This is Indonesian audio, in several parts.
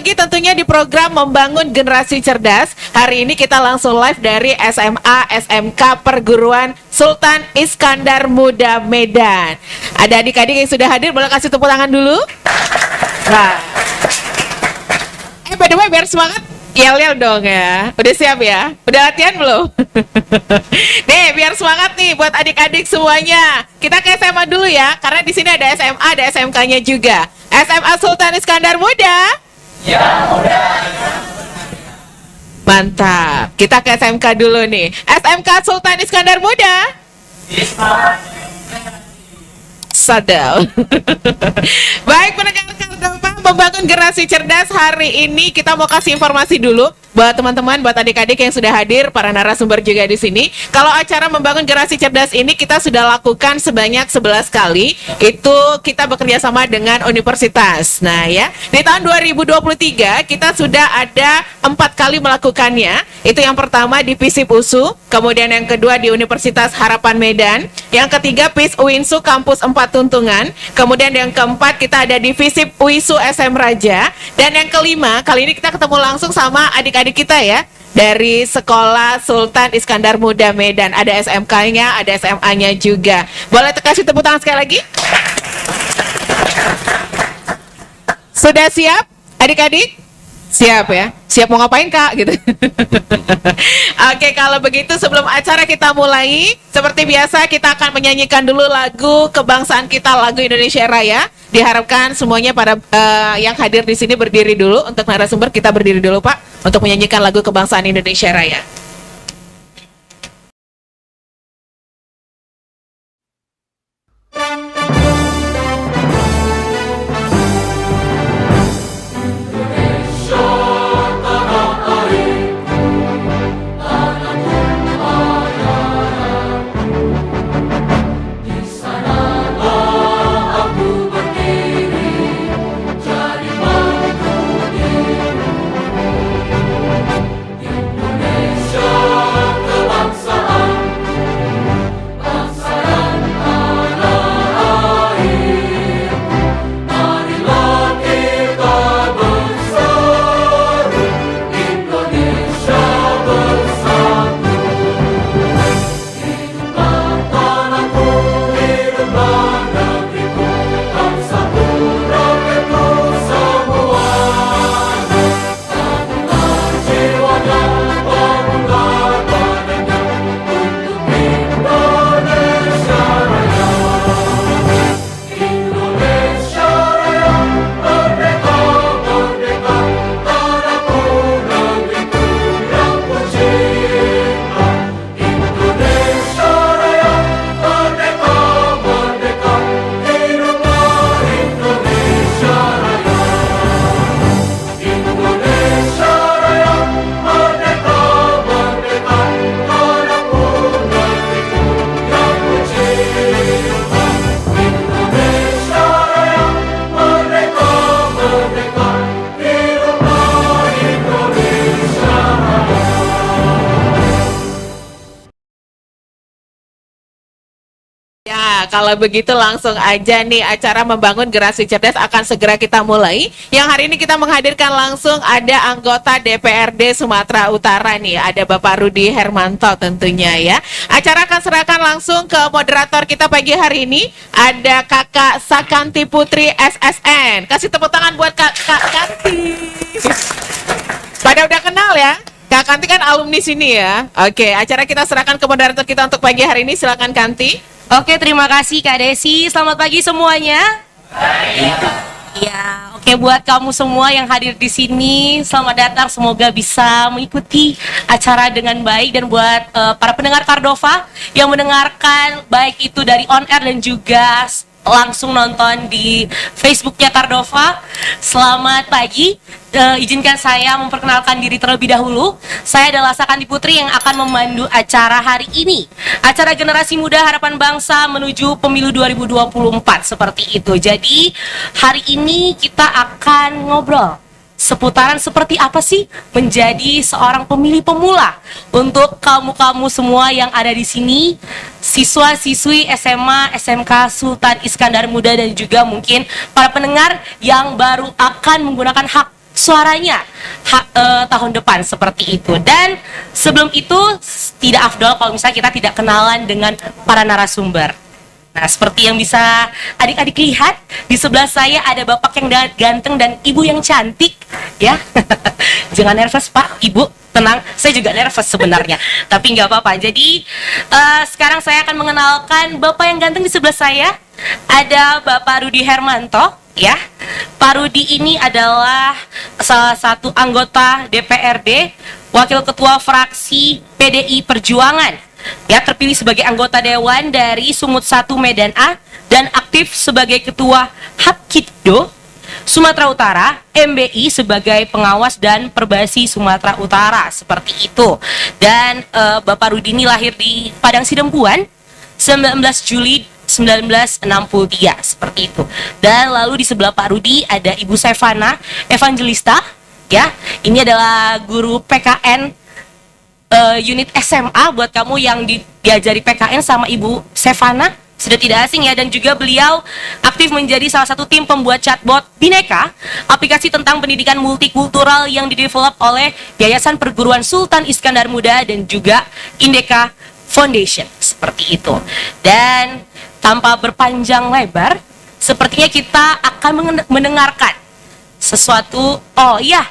lagi tentunya di program Membangun Generasi Cerdas. Hari ini kita langsung live dari SMA SMK Perguruan Sultan Iskandar Muda Medan. Ada adik-adik yang sudah hadir, boleh kasih tepuk tangan dulu? Nah. By the way, biar semangat, yel-yel dong ya. Udah siap ya? Udah latihan belum? Nih, biar semangat nih buat adik-adik semuanya. Kita ke SMA dulu ya, karena di sini ada SMA, ada SMK-nya juga. SMA Sultan Iskandar Muda. Ya, muda. Mantap. Kita ke SMK dulu nih. SMK Sultan Iskandar Muda. Sadel. Baik, pendengar Kardofa Membangun Generasi Cerdas, hari ini kita mau kasih informasi dulu buat teman-teman, buat adik-adik yang sudah hadir, para narasumber juga di sini. Kalau acara Membangun Generasi Cerdas ini kita sudah lakukan sebanyak 11 kali. Itu kita bekerja sama dengan universitas. Nah ya, di tahun 2023 kita sudah ada 4 kali melakukannya. Itu yang pertama di FISIP USU, kemudian yang kedua di Universitas Harapan Medan, yang ketiga PIS UINSU Kampus 4 Tuntungan, kemudian yang keempat kita ada di FISIP UISU SM Raja, dan yang kelima kali ini kita ketemu langsung sama adik-adik kita ya, dari Sekolah Sultan Iskandar Muda Medan. Ada SMK-nya, ada SMA-nya juga. Boleh kasih tepuk tangan sekali lagi? Sudah siap adik-adik? Siap ya? Siap mau ngapain Kak? Gitu. Oke, kalau begitu sebelum acara kita mulai, seperti biasa kita akan menyanyikan dulu lagu kebangsaan kita, lagu Indonesia Raya. Diharapkan semuanya pada yang hadir di sini berdiri dulu. Untuk narasumber kita berdiri dulu Pak, untuk menyanyikan lagu kebangsaan Indonesia Raya. Kalau begitu langsung aja nih, acara Membangun Generasi Cerdas akan segera kita mulai. Yang hari ini kita menghadirkan langsung ada anggota DPRD Sumatera Utara nih, ada Bapak Rudi Hermanto tentunya ya. Acara akan serahkan langsung ke moderator kita pagi hari ini, ada Kakak Sakanti Putri SSN. Kasih tepuk tangan buat Kak Kanti. Pada udah kenal ya? Kak Kanti kan alumni sini ya. Oke, acara kita serahkan ke moderator kita untuk pagi hari ini. Silakan Kanti. Oke, terima kasih Kak Desi. Selamat pagi semuanya. Ya, oke, buat kamu semua yang hadir di sini, selamat datang. Semoga bisa mengikuti acara dengan baik, dan buat para pendengar Kardofa yang mendengarkan baik itu dari on air dan juga langsung nonton di Facebooknya Kardofa, selamat pagi. Izinkan saya memperkenalkan diri terlebih dahulu. Saya adalah Sakanti Putri yang akan memandu acara hari ini, acara Generasi Muda Harapan Bangsa menuju Pemilu 2024, seperti itu. Jadi hari ini kita akan ngobrol seputaran seperti apa sih menjadi seorang pemilih pemula. Untuk kamu-kamu semua yang ada di sini, siswa-siswi SMA, SMK Sultan Iskandar Muda, dan juga mungkin para pendengar yang baru akan menggunakan hak suaranya tahun depan seperti itu. Dan sebelum itu tidak afdol kalau misalnya kita tidak kenalan dengan para narasumber. Nah, seperti yang bisa adik-adik lihat, di sebelah saya ada bapak yang ganteng dan ibu yang cantik, ya. Jangan nervous, Pak, Ibu, tenang. Saya juga nervous sebenarnya, tapi nggak apa-apa. Jadi, sekarang saya akan mengenalkan bapak yang ganteng di sebelah saya. Ada Bapak Rudi Hermanto, ya. Pak Rudi ini adalah salah satu anggota DPRD, Wakil Ketua Fraksi PDI Perjuangan. Ya, terpilih sebagai anggota dewan dari Sumut 1 Medan A dan aktif sebagai ketua Hapkiddo Sumatera Utara, MBI sebagai pengawas dan perbasi Sumatera Utara, seperti itu. Dan Bapak Rudi ini lahir di Padang Sidempuan 19 Juli 1963, seperti itu. Dan lalu di sebelah Pak Rudi ada Ibu Sevana Evangelista, ya. Ini adalah guru PKN unit SMA buat kamu yang diajari PKN sama Ibu Sevana, sudah tidak asing ya. Dan juga beliau aktif menjadi salah satu tim pembuat chatbot Bineka, aplikasi tentang pendidikan multikultural yang didevelop oleh Yayasan Perguruan Sultan Iskandar Muda dan juga Indeka Foundation, seperti itu. Dan tanpa berpanjang lebar, sepertinya kita akan mendengarkan sesuatu. Oh iya,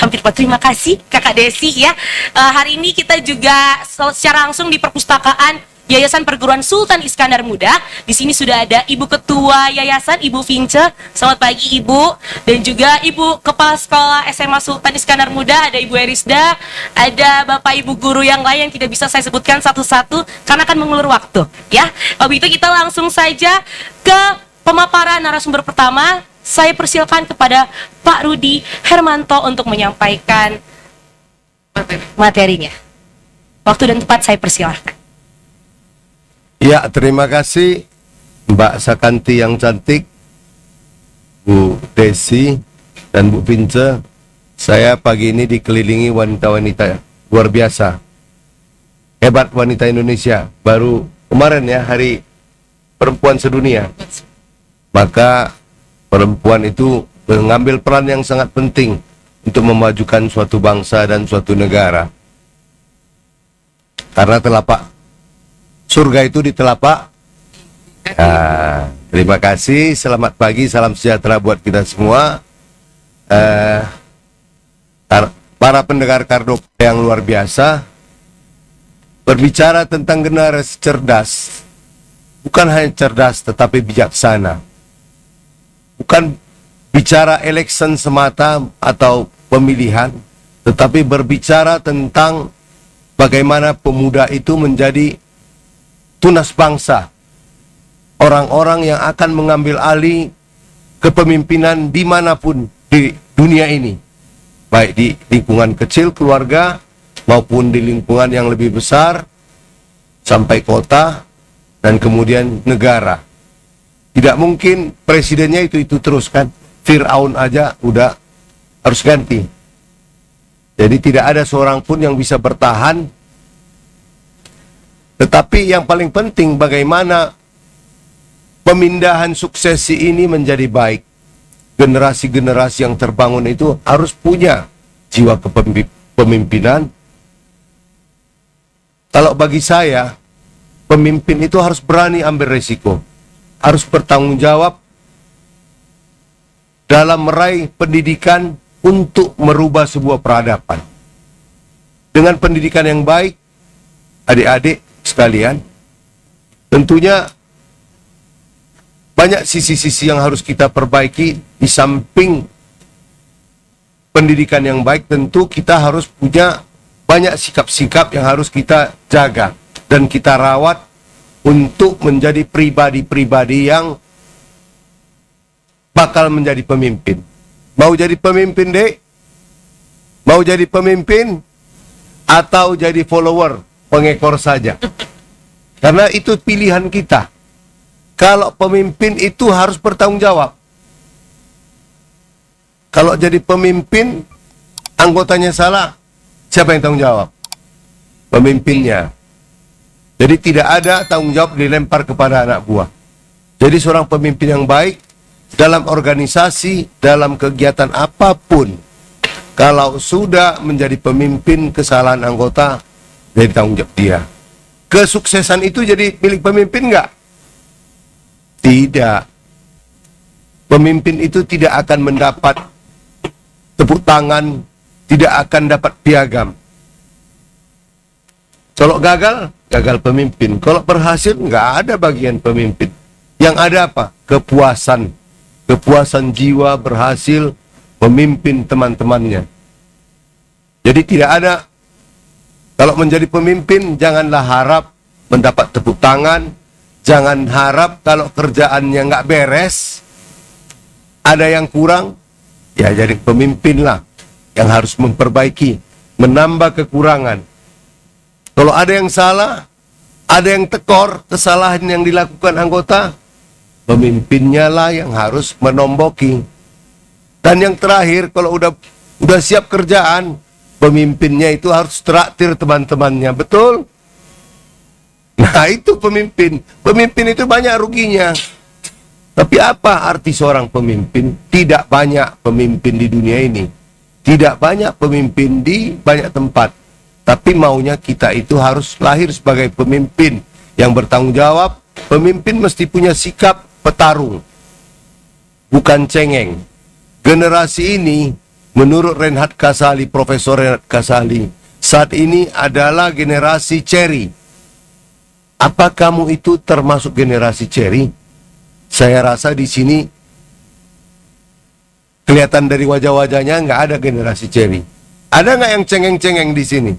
hampir terima kasih Kakak Desi, ya. Hari ini kita juga secara langsung di perpustakaan Yayasan Perguruan Sultan Iskandar Muda. Di sini sudah ada Ibu Ketua Yayasan, Ibu Vince. Selamat pagi, Ibu. Dan juga Ibu Kepala Sekolah SMA Sultan Iskandar Muda, ada Ibu Erisda, ada Bapak Ibu guru yang lain yang tidak bisa saya sebutkan satu-satu karena akan mengulur waktu, ya. Begitu kita langsung saja ke pemaparan narasumber pertama. Saya persilakan kepada Pak Rudi Hermanto untuk menyampaikan materinya. Waktu dan tempat saya persilahkan. Ya, terima kasih Mbak Sakanti yang cantik, Bu Desi, dan Bu Vince. Saya pagi ini dikelilingi wanita-wanita luar biasa. Hebat wanita Indonesia. Baru kemarin ya, Hari Perempuan Sedunia. Maka perempuan itu mengambil peran yang sangat penting untuk memajukan suatu bangsa dan suatu negara. Karena telapak surga itu di telapak. Terima kasih, selamat pagi, salam sejahtera buat kita semua. Para pendengar Kardofa yang luar biasa, berbicara tentang generasi cerdas, bukan hanya cerdas tetapi bijaksana. Bukan bicara election semata atau pemilihan, tetapi berbicara tentang bagaimana pemuda itu menjadi tunas bangsa, orang-orang yang akan mengambil alih kepemimpinan dimanapun di dunia ini, baik di lingkungan kecil keluarga maupun di lingkungan yang lebih besar sampai kota dan kemudian negara. Tidak mungkin presidennya itu terus kan. Fir'aun aja udah harus ganti. Jadi tidak ada seorang pun yang bisa bertahan. Tetapi yang paling penting bagaimana pemindahan suksesi ini menjadi baik. Generasi-generasi yang terbangun itu harus punya jiwa kepemimpinan. Kalau bagi saya, pemimpin itu harus berani ambil resiko. Harus bertanggung jawab dalam meraih pendidikan untuk merubah sebuah peradaban. Dengan pendidikan yang baik, adik-adik sekalian, tentunya banyak sisi-sisi yang harus kita perbaiki. Di samping pendidikan yang baik, tentu kita harus punya banyak sikap-sikap yang harus kita jaga dan kita rawat untuk menjadi pribadi-pribadi yang bakal menjadi pemimpin. Mau jadi pemimpin, Dek? Mau jadi pemimpin? Atau jadi follower, pengekor saja? Karena itu pilihan kita. Kalau pemimpin itu harus bertanggung jawab. Kalau jadi pemimpin, anggotanya salah, siapa yang tanggung jawab? Pemimpinnya. Jadi tidak ada tanggung jawab dilempar kepada anak buah. Jadi seorang pemimpin yang baik dalam organisasi, dalam kegiatan apapun, Kalau sudah menjadi pemimpin, kesalahan anggota jadi tanggung jawab dia. Kesuksesan itu jadi milik pemimpin nggak? Tidak. Pemimpin itu tidak akan mendapat tepuk tangan, tidak akan dapat piagam. Kalau gagal, gagal pemimpin. Kalau berhasil, nggak ada bagian pemimpin. Yang ada apa? Kepuasan. Kepuasan jiwa berhasil memimpin teman-temannya. Jadi tidak ada, kalau menjadi pemimpin, janganlah harap mendapat tepuk tangan. Jangan harap kalau kerjaannya nggak beres, ada yang kurang, ya jadi pemimpinlah yang harus memperbaiki, menambah kekurangan. Kalau ada yang salah, ada yang tekor, kesalahan yang dilakukan anggota, pemimpinnya lah yang harus menomboki. Dan yang terakhir, kalau udah siap kerjaan, pemimpinnya itu harus traktir teman-temannya, betul? Nah itu pemimpin. Pemimpin itu banyak ruginya. Tapi apa arti seorang pemimpin? Tidak banyak pemimpin di dunia ini. Tidak banyak pemimpin di banyak tempat. Tapi maunya kita itu harus lahir sebagai pemimpin yang bertanggung jawab. Pemimpin mesti punya sikap petarung, bukan cengeng. Generasi ini, menurut Reinhard Kasali, Profesor Reinhard Kasali, saat ini adalah generasi cherry. Apa kamu itu termasuk generasi cherry? Saya rasa di sini kelihatan dari wajah-wajahnya nggak ada generasi cherry. Ada nggak yang cengeng-cengeng di sini?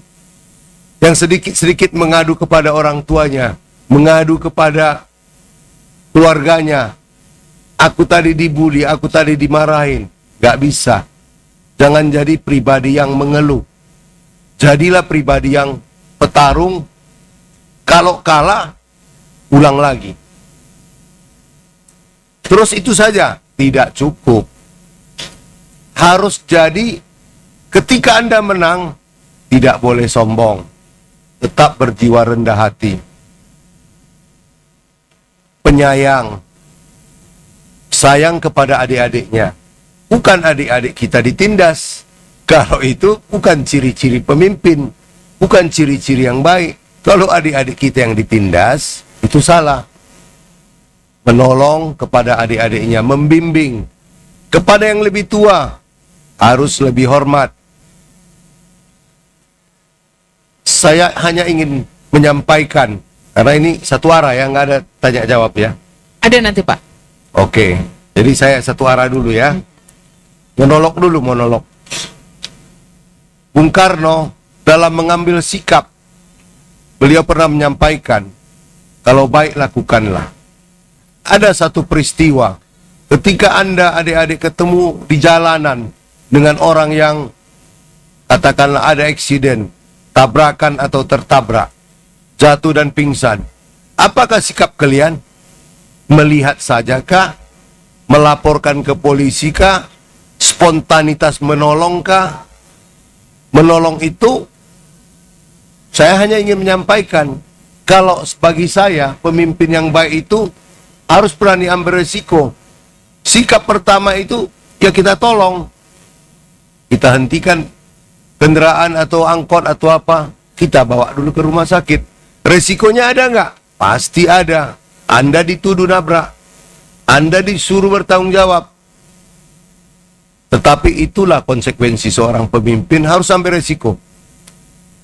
Yang sedikit-sedikit mengadu kepada orang tuanya, mengadu kepada keluarganya. Aku tadi dibully, aku tadi dimarahin. Gak bisa. Jangan jadi pribadi yang mengeluh. Jadilah pribadi yang petarung. Kalau kalah, ulang lagi. Terus itu saja, tidak cukup. Harus jadi, ketika Anda menang, tidak boleh sombong. Tetap berjiwa rendah hati. Penyayang. Sayang kepada adik-adiknya. Bukan adik-adik kita ditindas. Kalau itu bukan ciri-ciri pemimpin. Bukan ciri-ciri yang baik. Kalau adik-adik kita yang ditindas, itu salah. Menolong kepada adik-adiknya, membimbing. Kepada yang lebih tua, harus lebih hormat. Saya hanya ingin menyampaikan, karena ini satu arah ya, nggak ada tanya jawab ya. Ada nanti Pak. Oke, jadi saya satu arah dulu ya. Monolog dulu, monolog. Bung Karno dalam mengambil sikap, beliau pernah menyampaikan, kalau baik lakukanlah. Ada satu peristiwa, ketika Anda adik-adik ketemu di jalanan dengan orang yang katakanlah ada eksiden, tabrakan atau tertabrak, jatuh dan pingsan. Apakah sikap kalian? Melihat saja kah? Melaporkan ke polisi kah? Spontanitas menolong kah? Menolong itu, saya hanya ingin menyampaikan, kalau bagi saya, pemimpin yang baik itu harus berani ambil resiko. Sikap pertama itu, ya kita tolong. Kita hentikan kendaraan atau angkot atau apa, kita bawa dulu ke rumah sakit. Resikonya ada nggak? Pasti ada. Anda dituduh nabrak, Anda disuruh bertanggung jawab. Tetapi itulah konsekuensi seorang pemimpin, harus ambil resiko.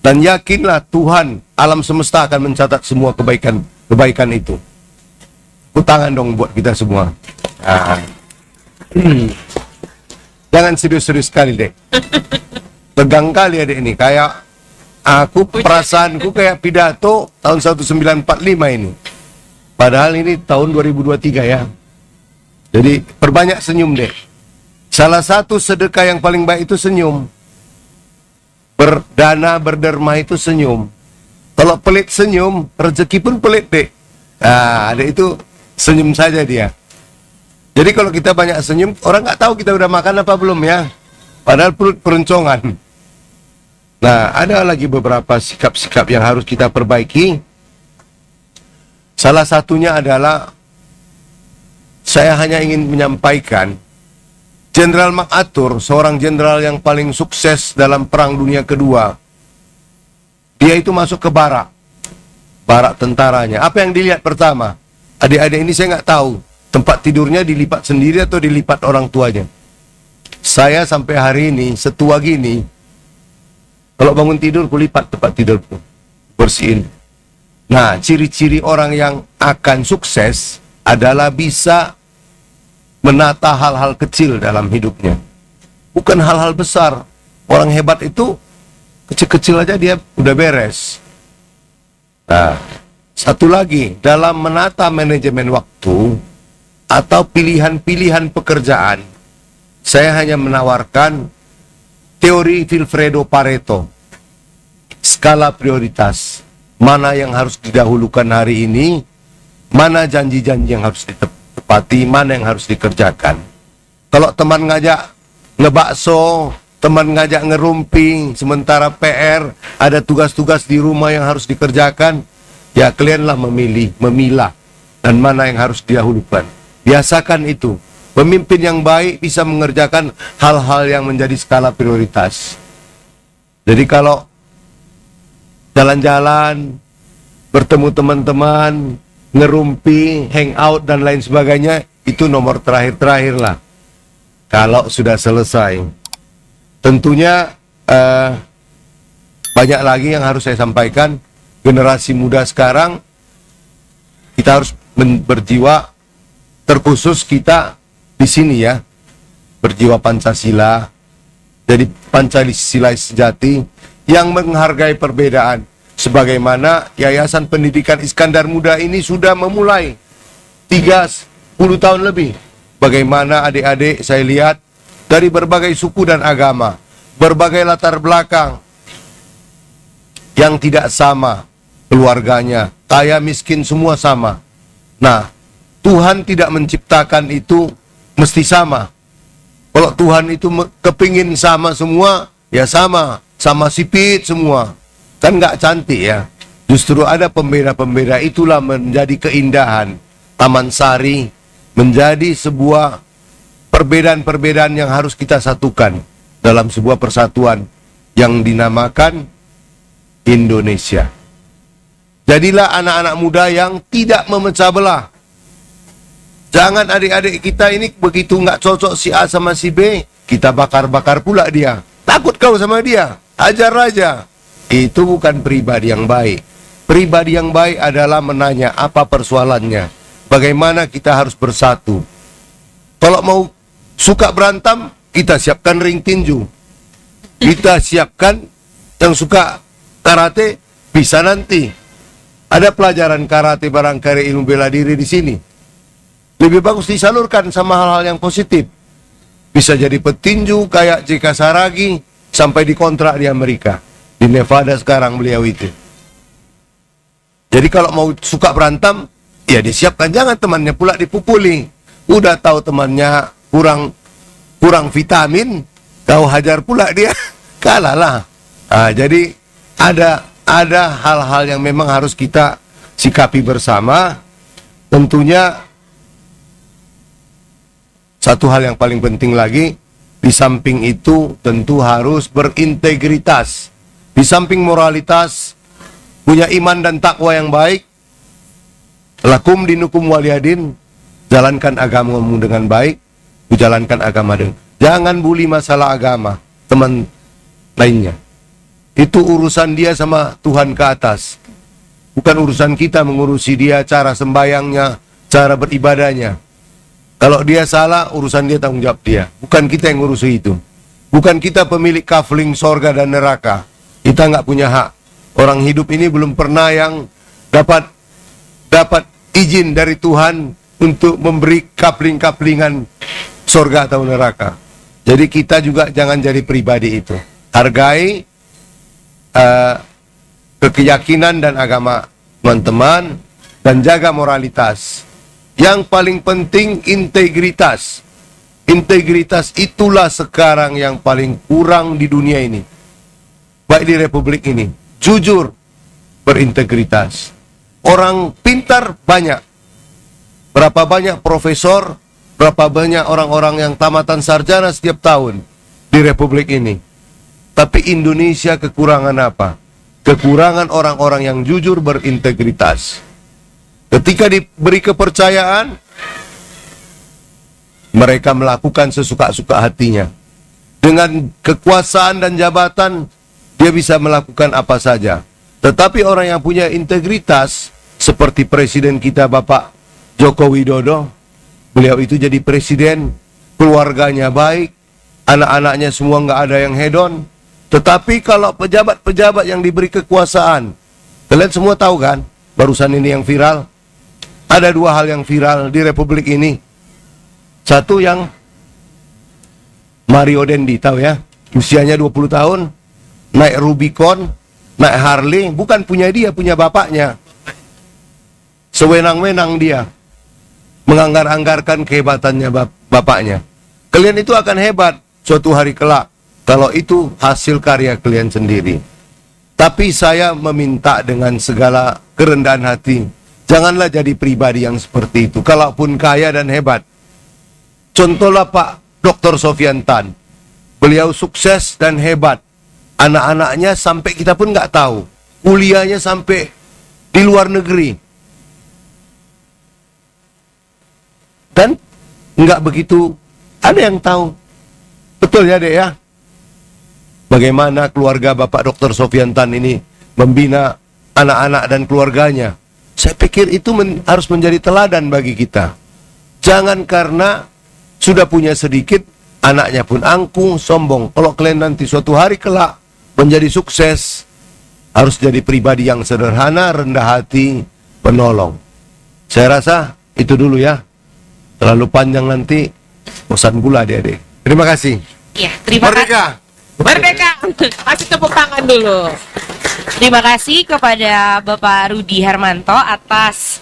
Dan yakinlah Tuhan, alam semesta akan mencatat semua kebaikan itu. Tepuk tangan dong buat kita semua. Jangan serius-serius sekali deh. Tegang kali adik ini, kayak aku perasaanku kayak pidato tahun 1945 ini. Padahal ini tahun 2023 ya. Jadi perbanyak senyum deh. Salah satu sedekah yang paling baik itu senyum. Berdana, berderma itu senyum. Kalau pelit senyum, rezeki pun pelit deh. Nah, adik itu senyum saja dia. Jadi kalau kita banyak senyum, orang nggak tahu kita udah makan apa belum ya. Padahal perut perencongan. Nah, ada lagi beberapa sikap-sikap yang harus kita perbaiki. Salah satunya adalah, saya hanya ingin menyampaikan, Jenderal MacArthur, seorang jenderal yang paling sukses dalam Perang Dunia Kedua, dia itu masuk ke barak tentaranya. Apa yang dilihat pertama? Adik-adik ini saya nggak tahu, tempat tidurnya dilipat sendiri atau dilipat orang tuanya. Saya sampai hari ini, setua gini, kalau bangun tidur, kulipat tempat tidurku, bersihin. Nah, ciri-ciri orang yang akan sukses adalah bisa menata hal-hal kecil dalam hidupnya. Bukan hal-hal besar. Orang hebat itu kecil-kecil aja dia udah beres. Nah, satu lagi, dalam menata manajemen waktu atau pilihan-pilihan pekerjaan, saya hanya menawarkan teori Vilfredo Pareto, skala prioritas. Mana yang harus didahulukan hari ini, mana janji-janji yang harus ditepati, mana yang harus dikerjakan. Kalau teman ngajak ngebakso, teman ngajak ngerumpi, sementara PR, ada tugas-tugas di rumah yang harus dikerjakan, ya kalianlah memilah, dan mana yang harus didahulukan. Biasakan itu. Pemimpin yang baik bisa mengerjakan hal-hal yang menjadi skala prioritas. Jadi kalau jalan-jalan, bertemu teman-teman, ngerumpi, hangout, dan lain sebagainya, itu nomor terakhir-terakhir lah. Kalau sudah selesai. Tentunya banyak lagi yang harus saya sampaikan. Generasi muda sekarang, kita harus berjiwa, terkhusus kita di sini ya, berjiwa Pancasila, jadi Pancasila sejati yang menghargai perbedaan. Sebagaimana Yayasan Pendidikan Iskandar Muda ini sudah memulai 30 tahun lebih. Bagaimana adik-adik saya lihat dari berbagai suku dan agama, berbagai latar belakang yang tidak sama keluarganya, kaya miskin semua sama. Nah, Tuhan tidak menciptakan itu mesti sama. Kalau Tuhan itu kepingin sama semua, ya sama sipit semua. Kan nggak cantik ya. Justru ada pembeda-pembeda, itulah menjadi keindahan. Taman Sari menjadi sebuah perbedaan-perbedaan yang harus kita satukan dalam sebuah persatuan yang dinamakan Indonesia. Jadilah anak-anak muda yang tidak memecah belah. Jangan adik-adik kita ini begitu nggak cocok si A sama si B, kita bakar-bakar pula dia. Takut kau sama dia, ajar aja. Itu bukan pribadi yang baik. Pribadi yang baik adalah menanya apa persoalannya, bagaimana kita harus bersatu. Kalau mau suka berantem, kita siapkan ring tinju. Kita siapkan yang suka karate, bisa nanti. Ada pelajaran karate barangkali ilmu bela diri di sini. Lebih bagus disalurkan sama hal-hal yang positif. Bisa jadi petinju kayak JK Saragi sampai dikontrak di Amerika. Di Nevada sekarang beliau itu. Jadi kalau mau suka berantem, ya disiapkan, jangan temannya pula dipukuli. Udah tahu temannya kurang vitamin, kau hajar pula dia, kalah lah. Nah, jadi ada hal-hal yang memang harus kita sikapi bersama. Tentunya satu hal yang paling penting lagi, di samping itu tentu harus berintegritas. Di samping moralitas, punya iman dan takwa yang baik. Lakum dinukum waliyadin, jalankan agamamu dengan baik, jalankan agama dengan. Jangan bully masalah agama teman lainnya. Itu urusan dia sama Tuhan ke atas. Bukan urusan kita mengurusi dia cara sembayangnya, cara beribadahnya. Kalau dia salah, urusan dia, tanggung jawab dia. Bukan kita yang ngurusi itu. Bukan kita pemilik kafling sorga dan neraka. Kita nggak punya hak. Orang hidup ini belum pernah yang dapat izin dari Tuhan untuk memberi kapling-kaplingan sorga atau neraka. Jadi kita juga jangan jadi pribadi itu. Hargai keyakinan dan agama teman-teman dan jaga moralitas. Yang paling penting integritas. Integritas itulah sekarang yang paling kurang di dunia ini. Baik di republik ini. Jujur, berintegritas. Orang pintar banyak. Berapa banyak profesor, berapa banyak orang-orang yang tamatan sarjana setiap tahun di Republik ini. Tapi Indonesia kekurangan apa? Kekurangan orang-orang yang jujur berintegritas. Ketika diberi kepercayaan, mereka melakukan sesuka-suka hatinya. Dengan kekuasaan dan jabatan, dia bisa melakukan apa saja. Tetapi orang yang punya integritas, seperti Presiden kita Bapak Joko Widodo, beliau itu jadi presiden, keluarganya baik, anak-anaknya semua nggak ada yang hedon. Tetapi kalau pejabat-pejabat yang diberi kekuasaan, kalian semua tahu kan, barusan ini yang viral, ada dua hal yang viral di Republik ini. Satu yang Mario Dendi, tahu ya, usianya 20 tahun, naik Rubicon, naik Harley, bukan punya dia, punya bapaknya. Sewenang-wenang dia menganggar-anggarkan kehebatannya bapaknya. Kalian itu akan hebat suatu hari kelak kalau itu hasil karya kalian sendiri. Tapi saya meminta dengan segala kerendahan hati, janganlah jadi pribadi yang seperti itu. Kalaupun kaya dan hebat, contohlah Pak Dr. Sofyan Tan, beliau sukses dan hebat. Anak-anaknya sampai kita pun nggak tahu, kuliahnya sampai di luar negeri. Dan nggak begitu ada yang tahu. Betul ya Dek ya? Bagaimana keluarga Bapak Dr. Sofyan Tan ini membina anak-anak dan keluarganya. Saya pikir itu harus menjadi teladan bagi kita. Jangan karena sudah punya sedikit, anaknya pun angkuh, sombong. Kalau kalian nanti suatu hari kelak menjadi sukses, harus jadi pribadi yang sederhana, rendah hati, penolong. Saya rasa itu dulu ya. Terlalu panjang nanti bosan gula adik-adik. Terima kasih. Ya, terima kasih. Merdeka. Merdeka. Kasih tepuk tangan dulu. Terima kasih kepada Bapak Rudi Hermanto atas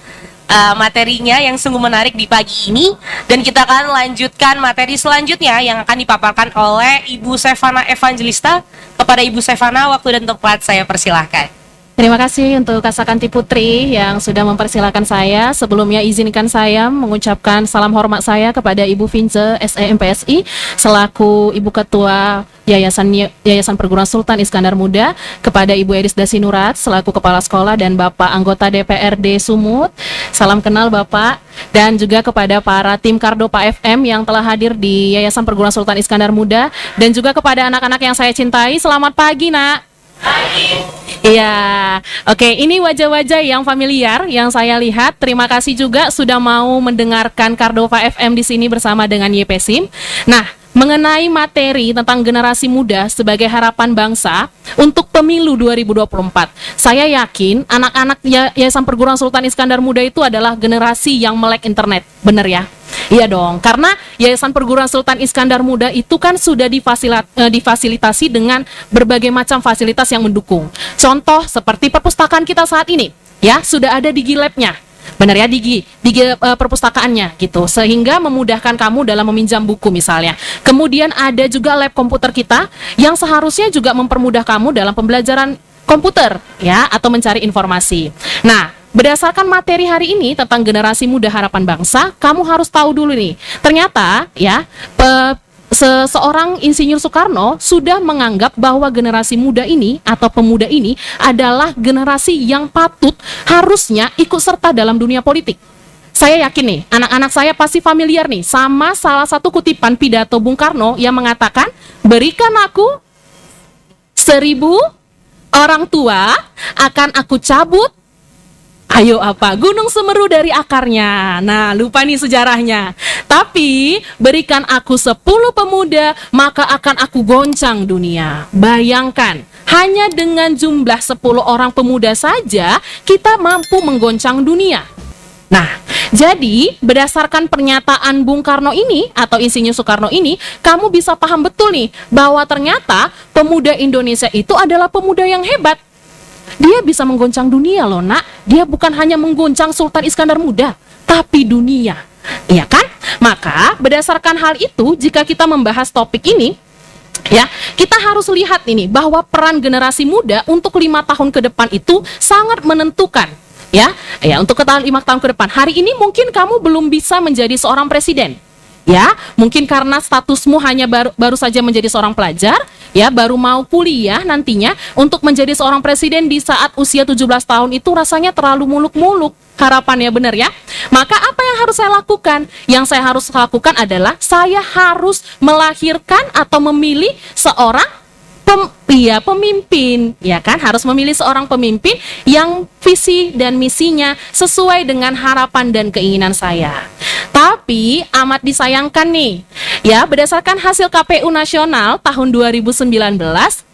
materinya yang sungguh menarik di pagi ini. Dan kita akan lanjutkan materi selanjutnya yang akan dipaparkan oleh Ibu Sevana Evangelista. Kepada Ibu Sevana, waktu dan tempat saya persilahkan. Terima kasih untuk Kak Sakanti Putri yang sudah mempersilakan saya. Sebelumnya izinkan saya mengucapkan salam hormat saya kepada Ibu Vince SEMPSI selaku Ibu Ketua Yayasan Perguruan Sultan Iskandar Muda, kepada Ibu Eris Dasinurat selaku Kepala Sekolah dan Bapak Anggota DPRD Sumut. Salam kenal Bapak. Dan juga kepada para tim Kardopa FM yang telah hadir di Yayasan Perguruan Sultan Iskandar Muda, dan juga kepada anak-anak yang saya cintai. Selamat pagi, Nak. Iya, oke, ini wajah-wajah yang familiar yang saya lihat. Terima kasih juga sudah mau mendengarkan Kardopa FM di sini bersama dengan YPSIM. Nah, mengenai materi tentang generasi muda sebagai harapan bangsa untuk pemilu 2024. Saya yakin anak-anak Yayasan Perguruan Sultan Iskandar Muda itu adalah generasi yang melek internet. Bener ya? Iya dong, karena Yayasan Perguruan Sultan Iskandar Muda itu kan sudah difasilitasi dengan berbagai macam fasilitas yang mendukung. Contoh seperti perpustakaan kita saat ini, ya sudah ada Digi Lab-nya, benar ya, Digi perpustakaannya gitu, sehingga memudahkan kamu dalam meminjam buku misalnya. Kemudian ada juga lab komputer kita yang seharusnya juga mempermudah kamu dalam pembelajaran komputer, ya, atau mencari informasi. Nah, berdasarkan materi hari ini tentang generasi muda harapan bangsa, kamu harus tahu dulu nih, ternyata ya seorang Insinyur Soekarno sudah menganggap bahwa generasi muda ini atau pemuda ini adalah generasi yang patut harusnya ikut serta dalam dunia politik. Saya yakin nih, anak-anak saya pasti familiar nih sama salah satu kutipan pidato Bung Karno yang mengatakan, berikan aku 1000 orang tua, akan aku cabut ayo apa? Gunung Semeru dari akarnya. Nah, lupa nih sejarahnya. Tapi, berikan aku 10 pemuda, maka akan aku goncang dunia. Bayangkan, hanya dengan jumlah 10 orang pemuda saja, kita mampu menggoncang dunia. Nah, jadi berdasarkan pernyataan Bung Karno ini, atau Insinyur Soekarno ini, kamu bisa paham betul nih, bahwa ternyata pemuda Indonesia itu adalah pemuda yang hebat. Dia bisa menggoncang dunia loh, Nak. Dia bukan hanya menggoncang Sultan Iskandar Muda, tapi dunia. Iya kan? Maka berdasarkan hal itu, jika kita membahas topik ini, ya, kita harus lihat ini bahwa peran generasi muda untuk 5 tahun ke depan itu sangat menentukan. Ya, untuk 5 tahun ke depan. Hari ini mungkin kamu belum bisa menjadi seorang presiden. Ya, mungkin karena statusmu hanya baru saja menjadi seorang pelajar, ya, baru mau kuliah nantinya untuk menjadi seorang presiden di saat usia 17 tahun itu rasanya terlalu muluk-muluk harapannya, benar ya? Maka apa yang harus saya lakukan? Yang saya harus lakukan adalah saya harus melahirkan atau memilih seorang pemimpin, ya kan? Harus memilih seorang pemimpin yang visi dan misinya sesuai dengan harapan dan keinginan saya. Tapi amat disayangkan nih, ya, berdasarkan hasil KPU Nasional tahun 2019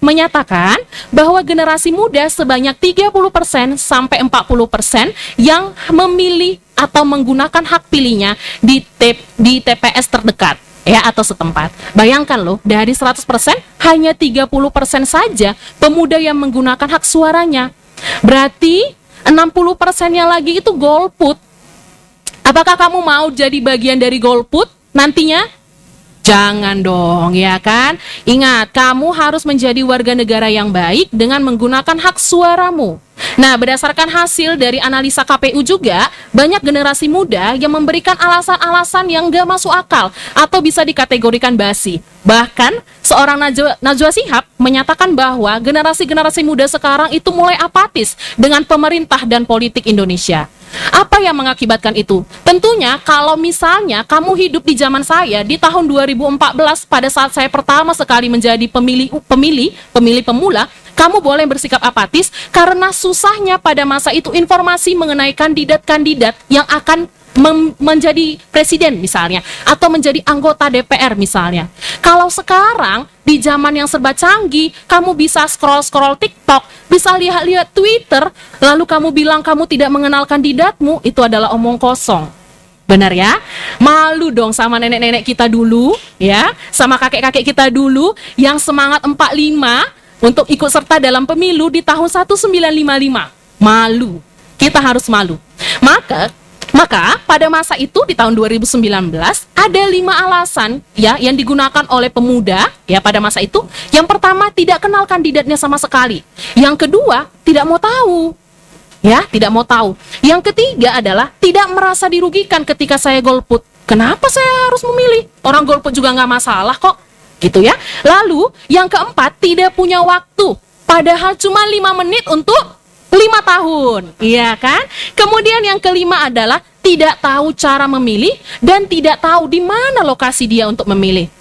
menyatakan bahwa generasi muda sebanyak 30% sampai 40% yang memilih atau menggunakan hak pilihnya di TPS terdekat, ya, atau setempat. Bayangkan loh, dari 100% hanya 30% saja pemuda yang menggunakan hak suaranya. Berarti 60%-nya lagi itu golput. Apakah kamu mau jadi bagian dari golput nantinya? Jangan dong, ya kan? Ingat, kamu harus menjadi warga negara yang baik dengan menggunakan hak suaramu. Nah, berdasarkan hasil dari analisa KPU juga, banyak generasi muda yang memberikan alasan-alasan yang gak masuk akal atau bisa dikategorikan basi. Bahkan, seorang Najwa Shihab menyatakan bahwa generasi-generasi muda sekarang itu mulai apatis dengan pemerintah dan politik Indonesia. Apa yang mengakibatkan itu? Tentunya kalau misalnya kamu hidup di zaman saya di tahun 2014 pada saat saya pertama sekali menjadi pemilih pemula, kamu boleh bersikap apatis karena susahnya pada masa itu informasi mengenai kandidat-kandidat yang akan menjadi presiden misalnya, atau menjadi anggota DPR misalnya. Kalau sekarang di zaman yang serba canggih, kamu bisa scroll-scroll TikTok, bisa lihat-lihat Twitter, lalu kamu bilang kamu tidak mengenal kandidatmu, itu adalah omong kosong. Benar ya? Malu dong sama nenek-nenek kita dulu, ya, sama kakek-kakek kita dulu yang semangat 45 untuk ikut serta dalam pemilu di tahun 1955. Malu. Kita harus malu. Maka pada masa itu di tahun 2019 ada 5 alasan, ya, yang digunakan oleh pemuda, ya, pada masa itu. Yang pertama, tidak kenal kandidatnya sama sekali. Yang kedua, tidak mau tahu. Ya, tidak mau tahu. Yang ketiga adalah tidak merasa dirugikan ketika saya golput. Kenapa saya harus memilih? Orang golput juga nggak masalah kok. Gitu ya. Lalu yang keempat, tidak punya waktu. Padahal cuma 5 menit untuk 5 tahun, iya kan? Kemudian yang kelima adalah tidak tahu cara memilih dan tidak tahu di mana lokasi dia untuk memilih.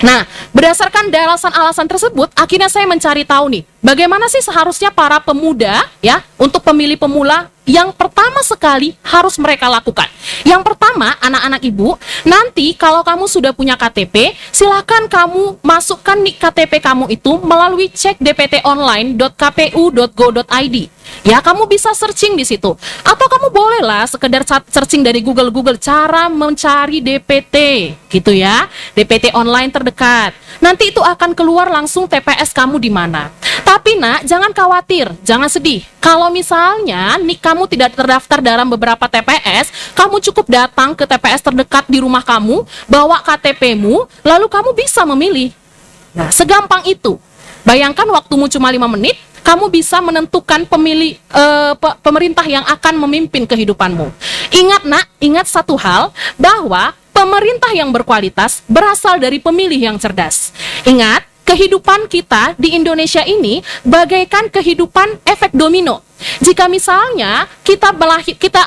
Nah, berdasarkan alasan-alasan tersebut, akhirnya saya mencari tahu nih, bagaimana sih seharusnya para pemuda, ya, untuk pemilih pemula yang pertama sekali harus mereka lakukan. Yang pertama, anak-anak ibu, nanti kalau kamu sudah punya KTP, silakan kamu masukkan nik KTP kamu itu melalui cek dptonline.kpu.go.id. Ya, kamu bisa searching di situ. Atau kamu bolehlah sekedar searching dari Google cara mencari DPT, gitu ya. DPT online terdekat. Nanti itu akan keluar langsung TPS kamu di mana. Tapi nak, jangan khawatir, jangan sedih. Kalau misalnya nik kamu tidak terdaftar dalam beberapa TPS, kamu cukup datang ke TPS terdekat di rumah kamu, bawa KTP-mu, lalu kamu bisa memilih. Nah, segampang itu. Bayangkan waktumu cuma 5 menit, kamu bisa menentukan pemerintah yang akan memimpin kehidupanmu. Ingat nak, ingat satu hal, bahwa pemerintah yang berkualitas berasal dari pemilih yang cerdas. Ingat, kehidupan kita di Indonesia ini bagaikan kehidupan efek domino. Jika misalnya kita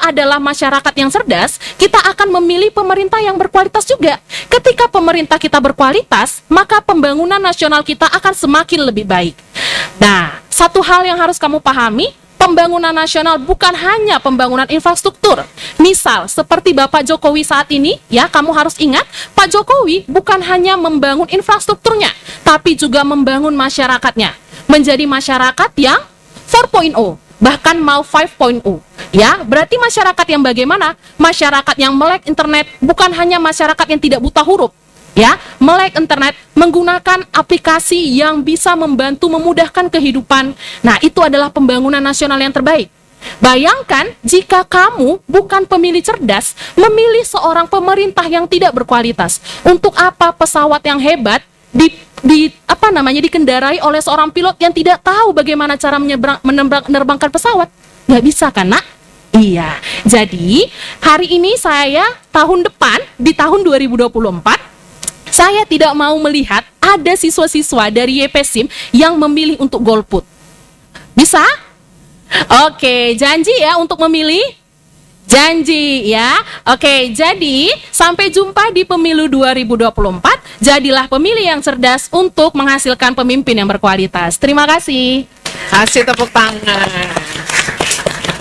adalah masyarakat yang cerdas, kita akan memilih pemerintah yang berkualitas juga. Ketika pemerintah kita berkualitas, maka pembangunan nasional kita akan semakin lebih baik. Nah, satu hal yang harus kamu pahami, pembangunan nasional bukan hanya pembangunan infrastruktur. Misal, seperti Bapak Jokowi saat ini, ya, kamu harus ingat, Pak Jokowi bukan hanya membangun infrastrukturnya, tapi juga membangun masyarakatnya. Menjadi masyarakat yang 4.0, bahkan mau 5.0. Ya, berarti masyarakat yang bagaimana? Masyarakat yang melek internet, bukan hanya masyarakat yang tidak buta huruf. Ya, melek internet, menggunakan aplikasi yang bisa membantu memudahkan kehidupan. Nah, itu adalah pembangunan nasional yang terbaik. Bayangkan jika kamu bukan pemilih cerdas, memilih seorang pemerintah yang tidak berkualitas. Untuk apa pesawat yang hebat dikendarai oleh seorang pilot yang tidak tahu bagaimana cara menerbangkan pesawat? Nggak bisa kan, nak? Iya, jadi hari ini saya di tahun 2024, saya tidak mau melihat ada siswa-siswa dari YPSIM yang memilih untuk golput. Bisa? Oke, janji ya untuk memilih? Janji ya. Oke, jadi sampai jumpa di pemilu 2024. Jadilah pemilih yang cerdas untuk menghasilkan pemimpin yang berkualitas. Terima kasih. Kasih tepuk tangan.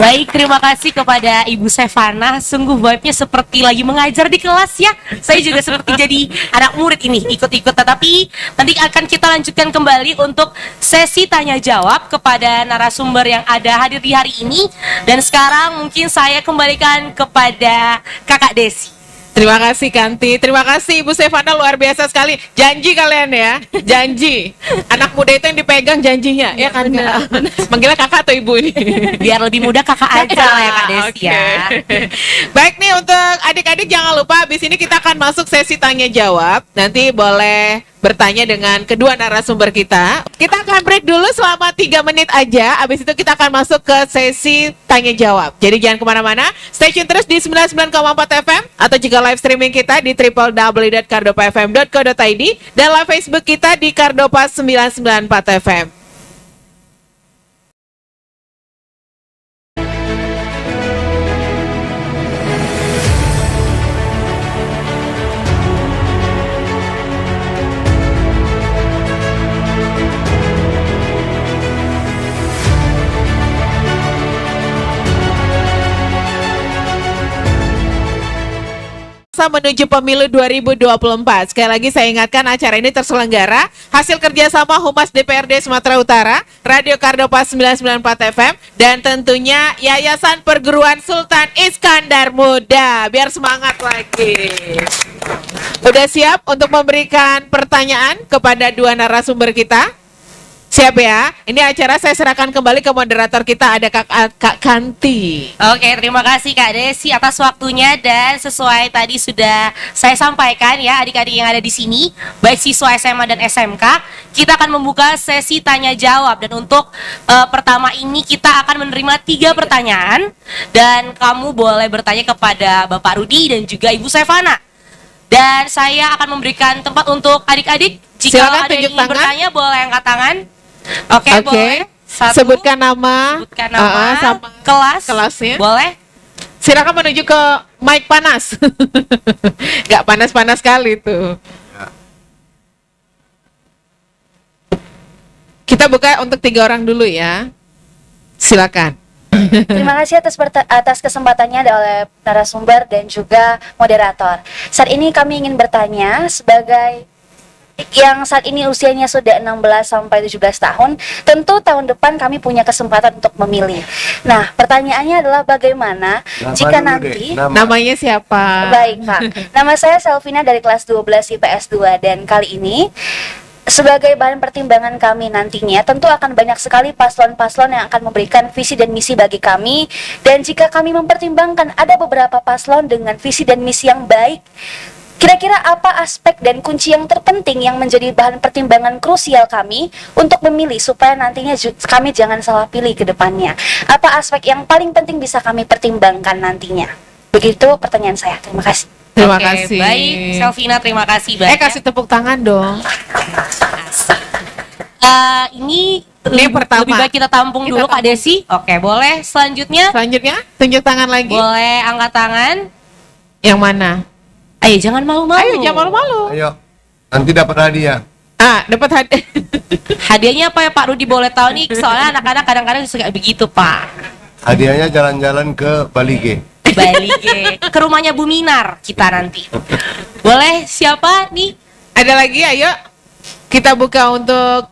Baik, terima kasih kepada Ibu Sevana. Sungguh vibe-nya seperti lagi mengajar di kelas ya. Saya juga seperti jadi anak murid ini, ikut-ikut. Tetapi nanti akan kita lanjutkan kembali untuk sesi tanya jawab kepada narasumber yang ada hadir di hari ini. Dan sekarang mungkin saya kembalikan kepada Kakak Desi. Terima kasih Kanti, terima kasih Ibu Sevana, luar biasa sekali. Janji kalian ya, janji. Anak muda itu yang dipegang janjinya, ya kan? Kak? Manggilnya kakak atau ibu ini? Biar lebih mudah kakak aja lah ya Kak Desi ya. Oke. Baik nih, untuk adik-adik jangan lupa habis ini kita akan masuk sesi tanya jawab. Nanti boleh bertanya dengan kedua narasumber kita. Kita akan break dulu selama 3 menit aja. Habis itu kita akan masuk ke sesi tanya jawab. Jadi jangan kemana-mana, stay tune terus di 99,4 FM atau jika live streaming kita di www.cardopafm.co.id dan live Facebook kita di Cardopa 994 FM. Menuju pemilu 2024. Sekali lagi saya ingatkan acara ini terselenggara hasil kerjasama Humas DPRD Sumatera Utara, Radio Cardopa 994 FM, dan tentunya Yayasan Perguruan Sultan Iskandar Muda. Biar semangat lagi. Udah siap untuk memberikan pertanyaan kepada dua narasumber kita? Siap ya? Ini acara saya serahkan kembali ke moderator kita, ada Kak Kanti. Oke, terima kasih Kak Desi atas waktunya, dan sesuai tadi sudah saya sampaikan ya adik-adik yang ada di sini, baik siswa SMA dan SMK, kita akan membuka sesi tanya jawab. Dan untuk pertama ini kita akan menerima 3 pertanyaan, dan kamu boleh bertanya kepada Bapak Rudi dan juga Ibu Sevana. Dan saya akan memberikan tempat untuk adik-adik. Jika Silakan ada yang tunjuk ingin tangan. bertanya boleh angkat tangan. Oke, boleh. Sebutkan nama, Sebutkan nama, sama kelasnya. Boleh. Silakan menuju ke mic panas. Gak panas-panas sekali tuh. Kita buka untuk 3 orang dulu ya. Silakan. Terima kasih atas kesempatannya oleh narasumber dan juga moderator. Saat ini kami ingin bertanya sebagai yang saat ini usianya sudah 16 sampai 17 tahun, tentu tahun depan kami punya kesempatan untuk memilih. Nah, pertanyaannya adalah bagaimana jika nanti Namanya siapa? Baik, Pak. Nama saya Selvina dari kelas 12 IPS 2, dan kali ini sebagai bahan pertimbangan kami nantinya tentu akan banyak sekali paslon-paslon yang akan memberikan visi dan misi bagi kami. Dan jika kami mempertimbangkan ada beberapa paslon dengan visi dan misi yang baik, kira-kira apa aspek dan kunci yang terpenting yang menjadi bahan pertimbangan krusial kami untuk memilih supaya nantinya kami jangan salah pilih ke depannya? Apa aspek yang paling penting bisa kami pertimbangkan nantinya? Begitu pertanyaan saya. Terima kasih. Terima Oke, kasih. Baik, Selvina, terima kasih banyak. Kasih tepuk tangan dong. Ini pertama. lebih baik kita tampung Kita dulu tampung. Kak Desi. Oke, boleh. Selanjutnya Selanjutnya, tunjuk tangan lagi. boleh angkat tangan. Yang mana? Ayo, jangan malu-malu. Ayo, jangan malu-malu. Ayo, nanti dapat hadiah. Dapat hadiah. Hadiahnya apa ya Pak Rudi, boleh tahu nih? Soalnya anak-anak kadang-kadang suka begitu Pak. Hadiahnya jalan-jalan ke Bali G. Bali G. Ke rumahnya Bu Minar kita nanti. Boleh, siapa nih? Ada lagi, ayo. Kita buka untuk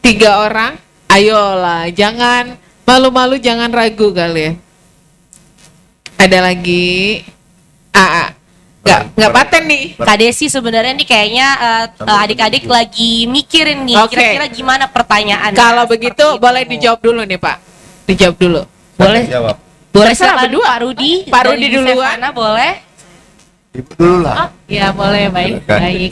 3 orang. Ayolah, jangan malu-malu, jangan ragu kali ya. Ada lagi. Nggak paten nih. Kak Desi sebenarnya nih kayaknya adik-adik lagi mikirin nih Oke. kira-kira gimana pertanyaan. Kalau begitu boleh dijawab dulu nih Pak. Dijawab dulu. Boleh. Jawab. Boleh Terserah silakan berdua. Pak Rudi. Pak dari Rudi Bu duluan. Sevana, boleh. Ibu dulu lah. Ya boleh, baik, Silakan. baik.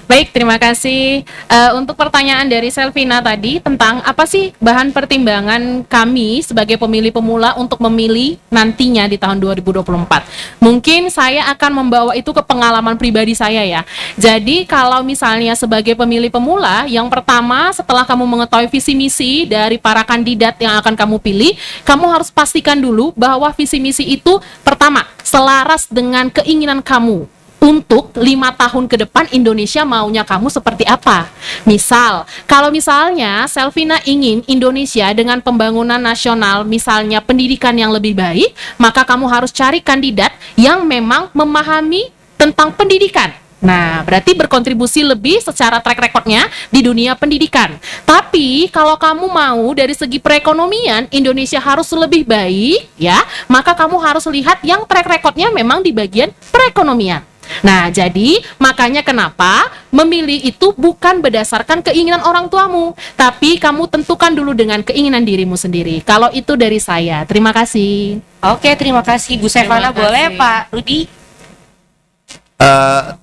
Baik, terima kasih. Untuk pertanyaan dari Selvina tadi tentang apa sih bahan pertimbangan kami sebagai pemilih pemula untuk memilih nantinya di tahun 2024. Mungkin saya akan membawa itu ke pengalaman pribadi saya ya. Jadi kalau misalnya sebagai pemilih pemula, yang pertama setelah kamu mengetahui visi misi dari para kandidat yang akan kamu pilih, kamu harus pastikan dulu bahwa visi misi itu pertama selaras dengan keinginan kamu untuk 5 tahun ke depan Indonesia maunya kamu seperti apa. Misal, kalau misalnya Selvina ingin Indonesia dengan pembangunan nasional, misalnya pendidikan yang lebih baik, maka kamu harus cari kandidat yang memang memahami tentang pendidikan. Nah, berarti berkontribusi lebih secara track recordnya di dunia pendidikan. Tapi kalau kamu mau dari segi perekonomian Indonesia harus lebih baik, ya, maka kamu harus lihat yang track recordnya memang di bagian perekonomian. Nah, jadi makanya kenapa memilih itu bukan berdasarkan keinginan orang tuamu, tapi kamu tentukan dulu dengan keinginan dirimu sendiri. Kalau itu dari saya. Terima kasih. Oke, terima kasih Bu Sevana. Terima Boleh kasih. Pak Rudi?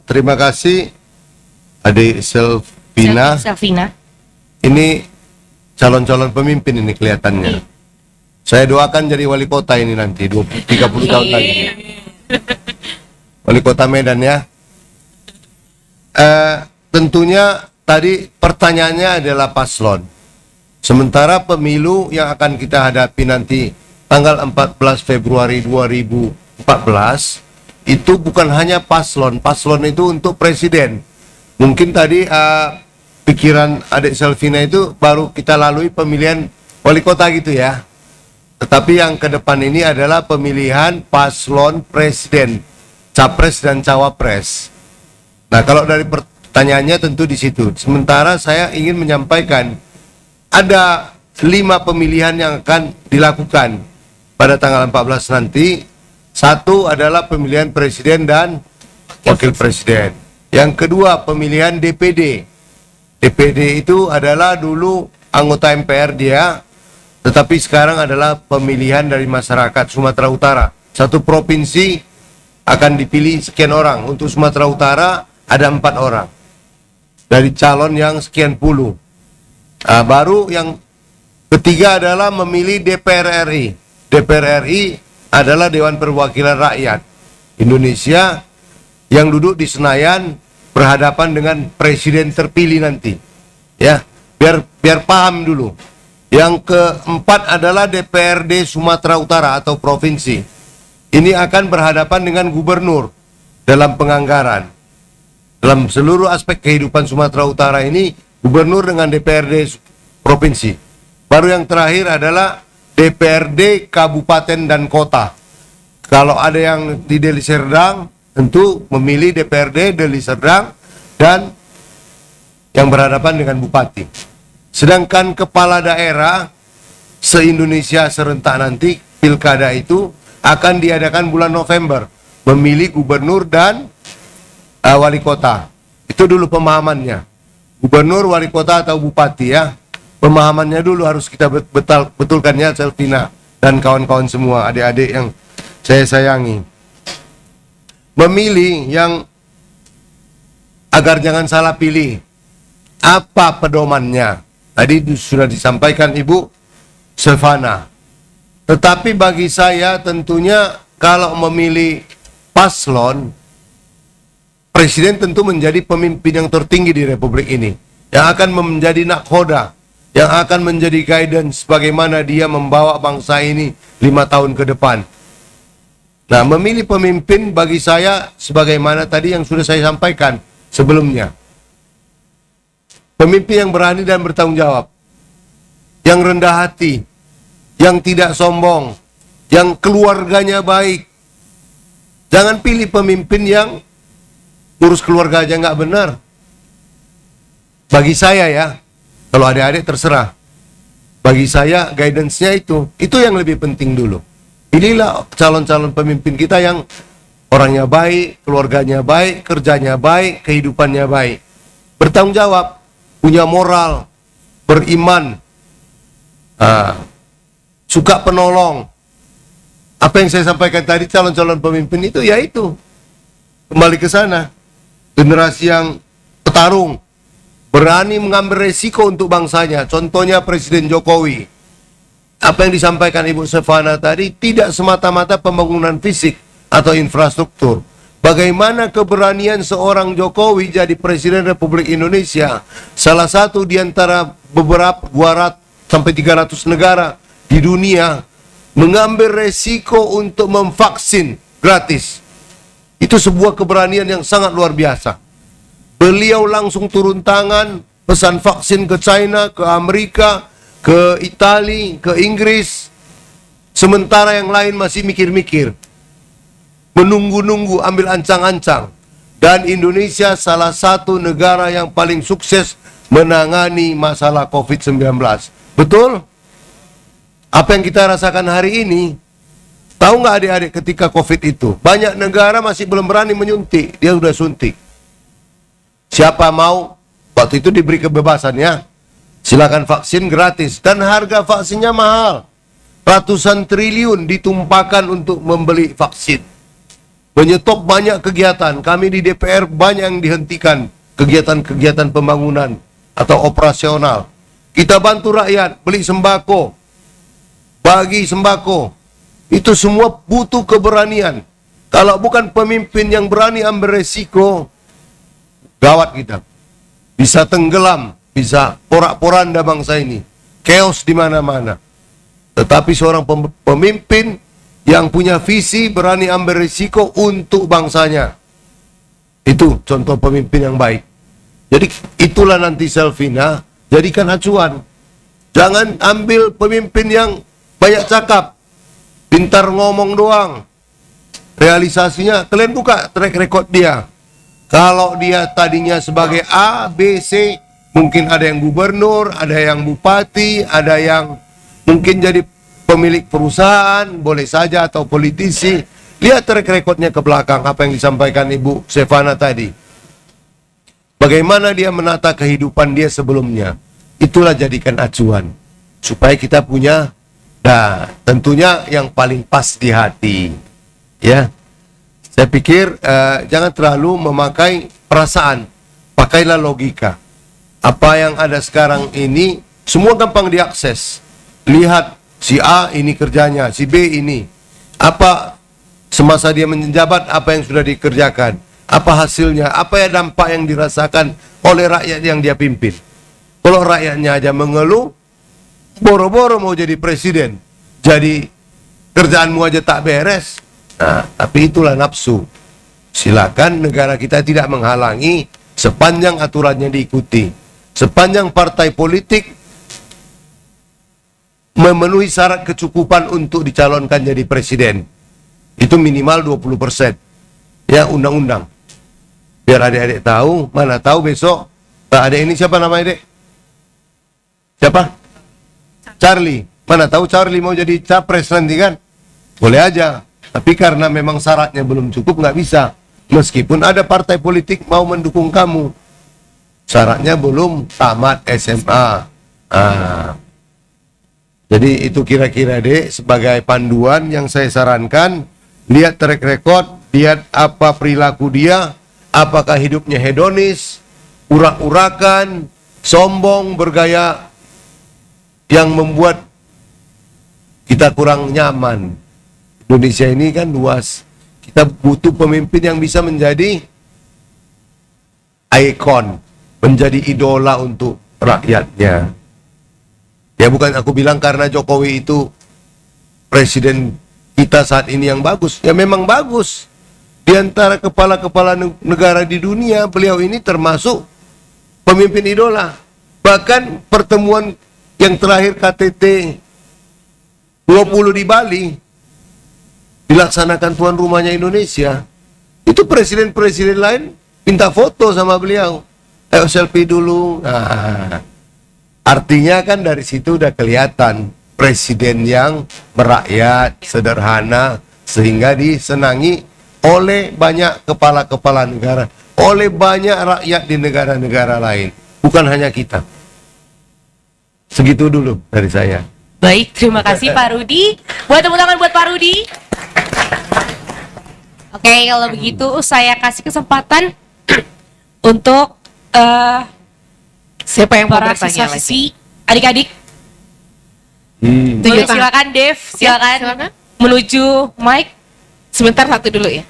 Terima kasih adik Selvina. Selvina. Ini calon-calon pemimpin ini kelihatannya. Saya doakan jadi wali kota ini nanti 30 tahun lagi. Wali kota Medan ya. Tentunya tadi pertanyaannya adalah paslon. Sementara pemilu yang akan kita hadapi nanti tanggal 14 Februari 2014 itu bukan hanya paslon. Paslon itu untuk presiden. Mungkin tadi pikiran adik Selvina itu baru kita lalui pemilihan wali kota gitu ya. Tetapi yang ke depan ini adalah pemilihan paslon presiden, capres dan cawapres. Nah, kalau dari pertanyaannya tentu di situ. Sementara saya ingin menyampaikan ada 5 pemilihan yang akan dilakukan pada tanggal 14 nanti. Satu adalah pemilihan presiden dan wakil presiden. Yang kedua pemilihan DPD. DPD itu adalah dulu anggota MPR dia, tetapi sekarang adalah pemilihan dari masyarakat Sumatera Utara. Satu provinsi akan dipilih sekian orang. Untuk Sumatera Utara ada 4 orang dari calon yang sekian puluh. Nah, baru yang ketiga adalah memilih DPR RI. DPR RI adalah Dewan Perwakilan Rakyat Indonesia yang duduk di Senayan berhadapan dengan presiden terpilih nanti. Ya, biar paham dulu. Yang keempat adalah DPRD Sumatera Utara atau provinsi. Ini akan berhadapan dengan gubernur dalam penganggaran. Dalam seluruh aspek kehidupan Sumatera Utara ini, gubernur dengan DPRD provinsi. Baru yang terakhir adalah DPRD kabupaten dan kota. Kalau ada yang di Deli Serdang, tentu memilih DPRD Deli Serdang dan yang berhadapan dengan bupati. Sedangkan kepala daerah se-Indonesia serentak nanti, pilkada itu akan diadakan bulan November, memilih gubernur dan wali kota. Itu dulu pemahamannya. Gubernur, wali kota atau bupati ya. Pemahamannya dulu harus kita betulkan ya, Selvina dan kawan-kawan semua, adik-adik yang saya sayangi. Memilih yang agar jangan salah pilih. Apa pedomannya? Tadi sudah disampaikan Ibu Sevana. Tetapi bagi saya tentunya kalau memilih paslon, presiden tentu menjadi pemimpin yang tertinggi di Republik ini, yang akan menjadi nakhoda, yang akan menjadi guidance bagaimana dia membawa bangsa ini 5 tahun ke depan. Nah, memilih pemimpin bagi saya sebagaimana tadi yang sudah saya sampaikan sebelumnya. Pemimpin yang berani dan bertanggung jawab, yang rendah hati, yang tidak sombong, yang keluarganya baik. Jangan pilih pemimpin yang urus keluarga aja nggak benar. Bagi saya ya, kalau adik-adik terserah. Bagi saya guidance-nya itu yang lebih penting dulu. Inilah calon-calon pemimpin kita yang orangnya baik, keluarganya baik, kerjanya baik, kehidupannya baik. Bertanggung jawab, punya moral, beriman, suka penolong. Apa yang saya sampaikan tadi calon-calon pemimpin itu ya itu. kembali ke sana. Generasi yang petarung, berani mengambil resiko untuk bangsanya. Contohnya Presiden Jokowi. Apa yang disampaikan Ibu Sevana tadi tidak semata-mata pembangunan fisik atau infrastruktur. Bagaimana keberanian seorang Jokowi jadi Presiden Republik Indonesia, salah satu di antara beberapa 200 sampai 300 negara di dunia, mengambil resiko untuk memvaksin gratis. Itu sebuah keberanian yang sangat luar biasa. Beliau langsung turun tangan, pesan vaksin ke China, ke Amerika, ke Italia, ke Inggris. Sementara yang lain masih mikir-mikir, menunggu-nunggu, ambil ancang-ancang. Dan Indonesia salah satu negara yang paling sukses menangani masalah COVID-19. Betul? Apa yang kita rasakan hari ini, tahu nggak adik-adik ketika COVID itu? Banyak negara masih belum berani menyuntik, dia sudah suntik. Siapa mau, waktu itu diberi kebebasan ya, silakan vaksin gratis. Dan harga vaksinnya mahal. Ratusan triliun ditumpahkan untuk membeli vaksin. Menyetop banyak kegiatan. Kami di DPR banyak yang dihentikan. Kegiatan-kegiatan pembangunan atau operasional. Kita bantu rakyat, beli sembako, bagi sembako. Itu semua butuh keberanian. Kalau bukan pemimpin yang berani ambil resiko, gawat kita. Bisa tenggelam, bisa porak-poranda bangsa ini. Chaos di mana-mana. Tetapi seorang pemimpin yang punya visi, berani ambil risiko untuk bangsanya. Itu contoh pemimpin yang baik. Jadi itulah nanti Selvina, jadikan acuan. Jangan ambil pemimpin yang banyak cakap, pintar ngomong doang. Realisasinya, kalian buka track record dia. Kalau dia tadinya sebagai A, B, C, mungkin ada yang gubernur, ada yang bupati, ada yang mungkin jadi pemilik perusahaan, boleh saja, atau politisi. Lihat track recordnya ke belakang, apa yang disampaikan Ibu Sevana tadi. Bagaimana dia menata kehidupan dia sebelumnya. Itulah jadikan acuan. Supaya kita punya, nah tentunya yang paling pas di hati. Ya, saya pikir jangan terlalu memakai perasaan. Pakailah logika. Apa yang ada sekarang ini, semua gampang diakses. Lihat, si A ini kerjanya, si B ini. Apa semasa dia menjabat, apa yang sudah dikerjakan, apa hasilnya, apa ya dampak yang dirasakan oleh rakyat yang dia pimpin. Kalau rakyatnya aja mengeluh, boro-boro mau jadi presiden, jadi kerjaanmu aja tak beres. Nah, tapi itulah nafsu. Silakan, negara kita tidak menghalangi sepanjang aturannya diikuti. Sepanjang partai politik memenuhi syarat kecukupan untuk dicalonkan jadi presiden. Itu minimal 20%. Ya, undang-undang. Biar adik-adik tahu, mana tahu besok. Nah, adik ini siapa namanya, Dek? Siapa? Charlie. Mana tahu Charlie mau jadi capres nanti kan? Boleh aja. Tapi karena memang syaratnya belum cukup, nggak bisa. Meskipun ada partai politik mau mendukung kamu. Syaratnya belum tamat SMA. Jadi itu kira-kira Dek sebagai panduan yang saya sarankan. Lihat track record, lihat apa perilaku dia, apakah hidupnya hedonis, urak-urakan, sombong, bergaya yang membuat kita kurang nyaman. Indonesia ini kan luas. Kita butuh pemimpin yang bisa menjadi ikon, menjadi idola untuk rakyatnya. Ya, bukan aku bilang karena Jokowi itu presiden kita saat ini yang bagus. Ya memang bagus. Di antara kepala-kepala negara di dunia, beliau ini termasuk pemimpin idola. Bahkan pertemuan yang terakhir KTT 20 di Bali dilaksanakan tuan rumahnya Indonesia. Itu presiden-presiden lain minta foto sama beliau. Ayo selfie dulu. Nah, artinya kan dari situ udah kelihatan presiden yang merakyat, sederhana, sehingga disenangi oleh banyak kepala-kepala negara, oleh banyak rakyat di negara-negara lain, bukan hanya kita. Segitu dulu dari saya. Baik, terima kasih Pak Rudi. Buat tepuk tangan buat Pak Rudi. Oke, kalau begitu saya kasih kesempatan untuk Siapa yang mau para bertanya lagi? siswa-siswi, adik-adik. Tunjukkan. Silakan Dev, silakan silakan. menuju mic. Sebentar satu dulu ya.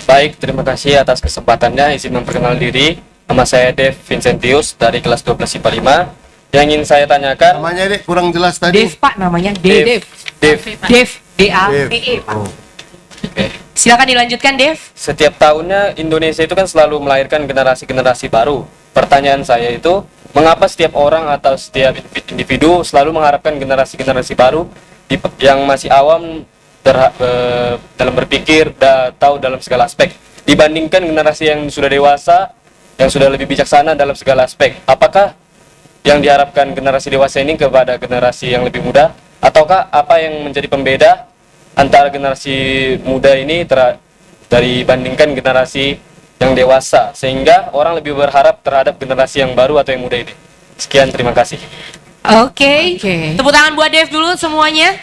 Baik, terima kasih atas kesempatannya. Izin memperkenalkan diri. Nama saya Dev Vincentius dari kelas 12 IPA 5. Yang ingin saya tanyakan, Namanya dek kurang jelas tadi. Dev Pak namanya, Dev. Dev, D-A-V-E Pak. Oke. Silakan dilanjutkan Dev. Setiap tahunnya Indonesia itu kan selalu melahirkan generasi-generasi baru. Pertanyaan saya itu, mengapa setiap orang atau setiap individu selalu mengharapkan generasi-generasi baru yang masih awam dalam berpikir dan tahu dalam segala aspek dibandingkan generasi yang sudah dewasa, yang sudah lebih bijaksana dalam segala aspek? Apakah yang diharapkan generasi dewasa ini kepada generasi yang lebih muda, ataukah apa yang menjadi pembeda antara generasi muda ini dari bandingkan generasi yang dewasa, sehingga orang lebih berharap terhadap generasi yang baru atau yang muda ini? Sekian, terima kasih. Oke. Oke. Tepuk tangan buat Dev dulu semuanya.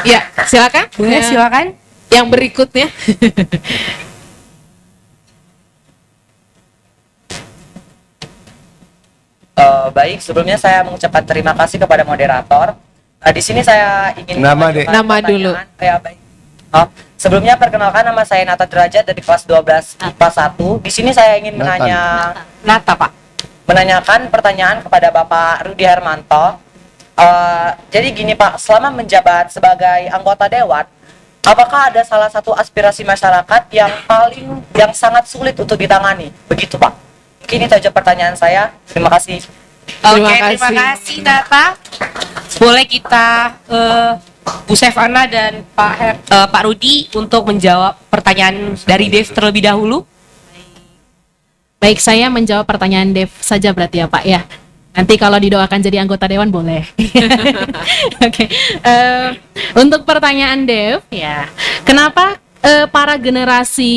Ya, silakan. Boleh, Ya. silakan. Yang berikutnya. Baik, sebelumnya saya mengucapkan terima kasih kepada moderator. Di sini saya ingin Nama, mengajukan Dek. Nama dulu. pertanyaan. Ya, baik. Sebelumnya perkenalkan, nama saya Nata Derajat dari kelas 12 IPA 1. Di sini saya ingin Nata Pak. menanyakan pertanyaan kepada Bapak Rudi Hermanto. Jadi gini Pak, selama menjabat sebagai anggota dewan, apakah ada salah satu aspirasi masyarakat yang sangat sulit untuk ditangani? Begitu Pak. Mungkin itu aja pertanyaan saya. Terima kasih. Oke, Terima terima kasih. kasih Nata. Boleh kita Bu Sevana dan Pak Rudi untuk menjawab pertanyaan dari Dev terlebih dahulu. Baik, saya menjawab pertanyaan Dev saja berarti ya Pak ya. Nanti kalau didoakan jadi anggota dewan boleh. Oke. Untuk pertanyaan Dev ya, kenapa para generasi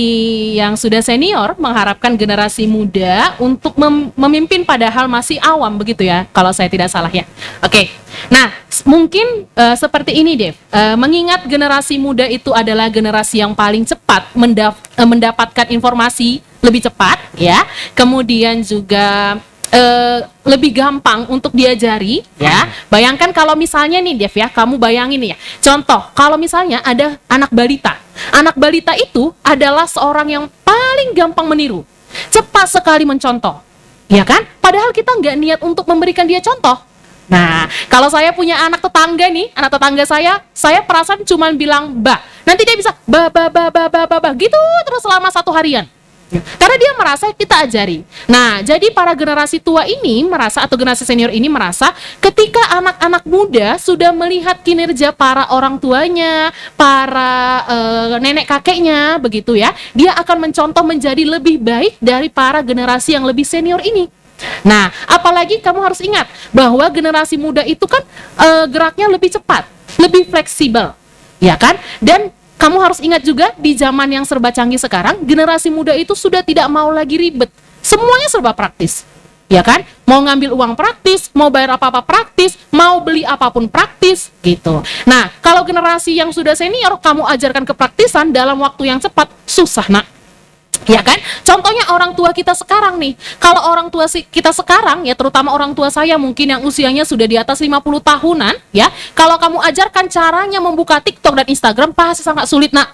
yang sudah senior mengharapkan generasi muda untuk memimpin padahal masih awam begitu ya, kalau saya tidak salah ya. Oke. Nah, mungkin seperti ini Dev. Mengingat generasi muda itu adalah generasi yang paling cepat mendapatkan informasi lebih cepat ya. Kemudian juga lebih gampang untuk diajari ya. Bayangkan kalau misalnya nih Dev ya, kamu bayangin nih ya. Contoh, kalau misalnya ada anak balita. Anak balita itu adalah seorang yang paling gampang meniru. Cepat sekali mencontoh. Ya kan? Padahal kita nggak niat untuk memberikan dia contoh. Nah, kalau saya punya anak tetangga nih, anak tetangga saya perasaan cuma bilang ba. Nanti dia bisa ba gitu terus selama 1 harian. Karena dia merasa kita ajari. Nah, jadi para generasi tua ini merasa, atau generasi senior ini merasa, ketika anak-anak muda sudah melihat kinerja para orang tuanya, para nenek kakeknya, begitu ya, dia akan mencontoh menjadi lebih baik dari para generasi yang lebih senior ini. Nah, apalagi kamu harus ingat bahwa generasi muda itu kan geraknya lebih cepat, lebih fleksibel, ya kan? Dan kamu harus ingat juga di zaman yang serba canggih sekarang, generasi muda itu sudah tidak mau lagi ribet. Semuanya serba praktis. Ya kan? Mau ngambil uang praktis, mau bayar apa-apa praktis, mau beli apapun praktis gitu. Nah, kalau generasi yang sudah senior kamu ajarkan kepraktisan dalam waktu yang cepat, susah, Nak. Ya kan? Contohnya orang tua kita sekarang nih. Kalau orang tua kita sekarang ya, terutama orang tua saya mungkin yang usianya sudah di atas 50 tahunan ya, kalau kamu ajarkan caranya membuka TikTok dan Instagram pasti sangat sulit, Nak.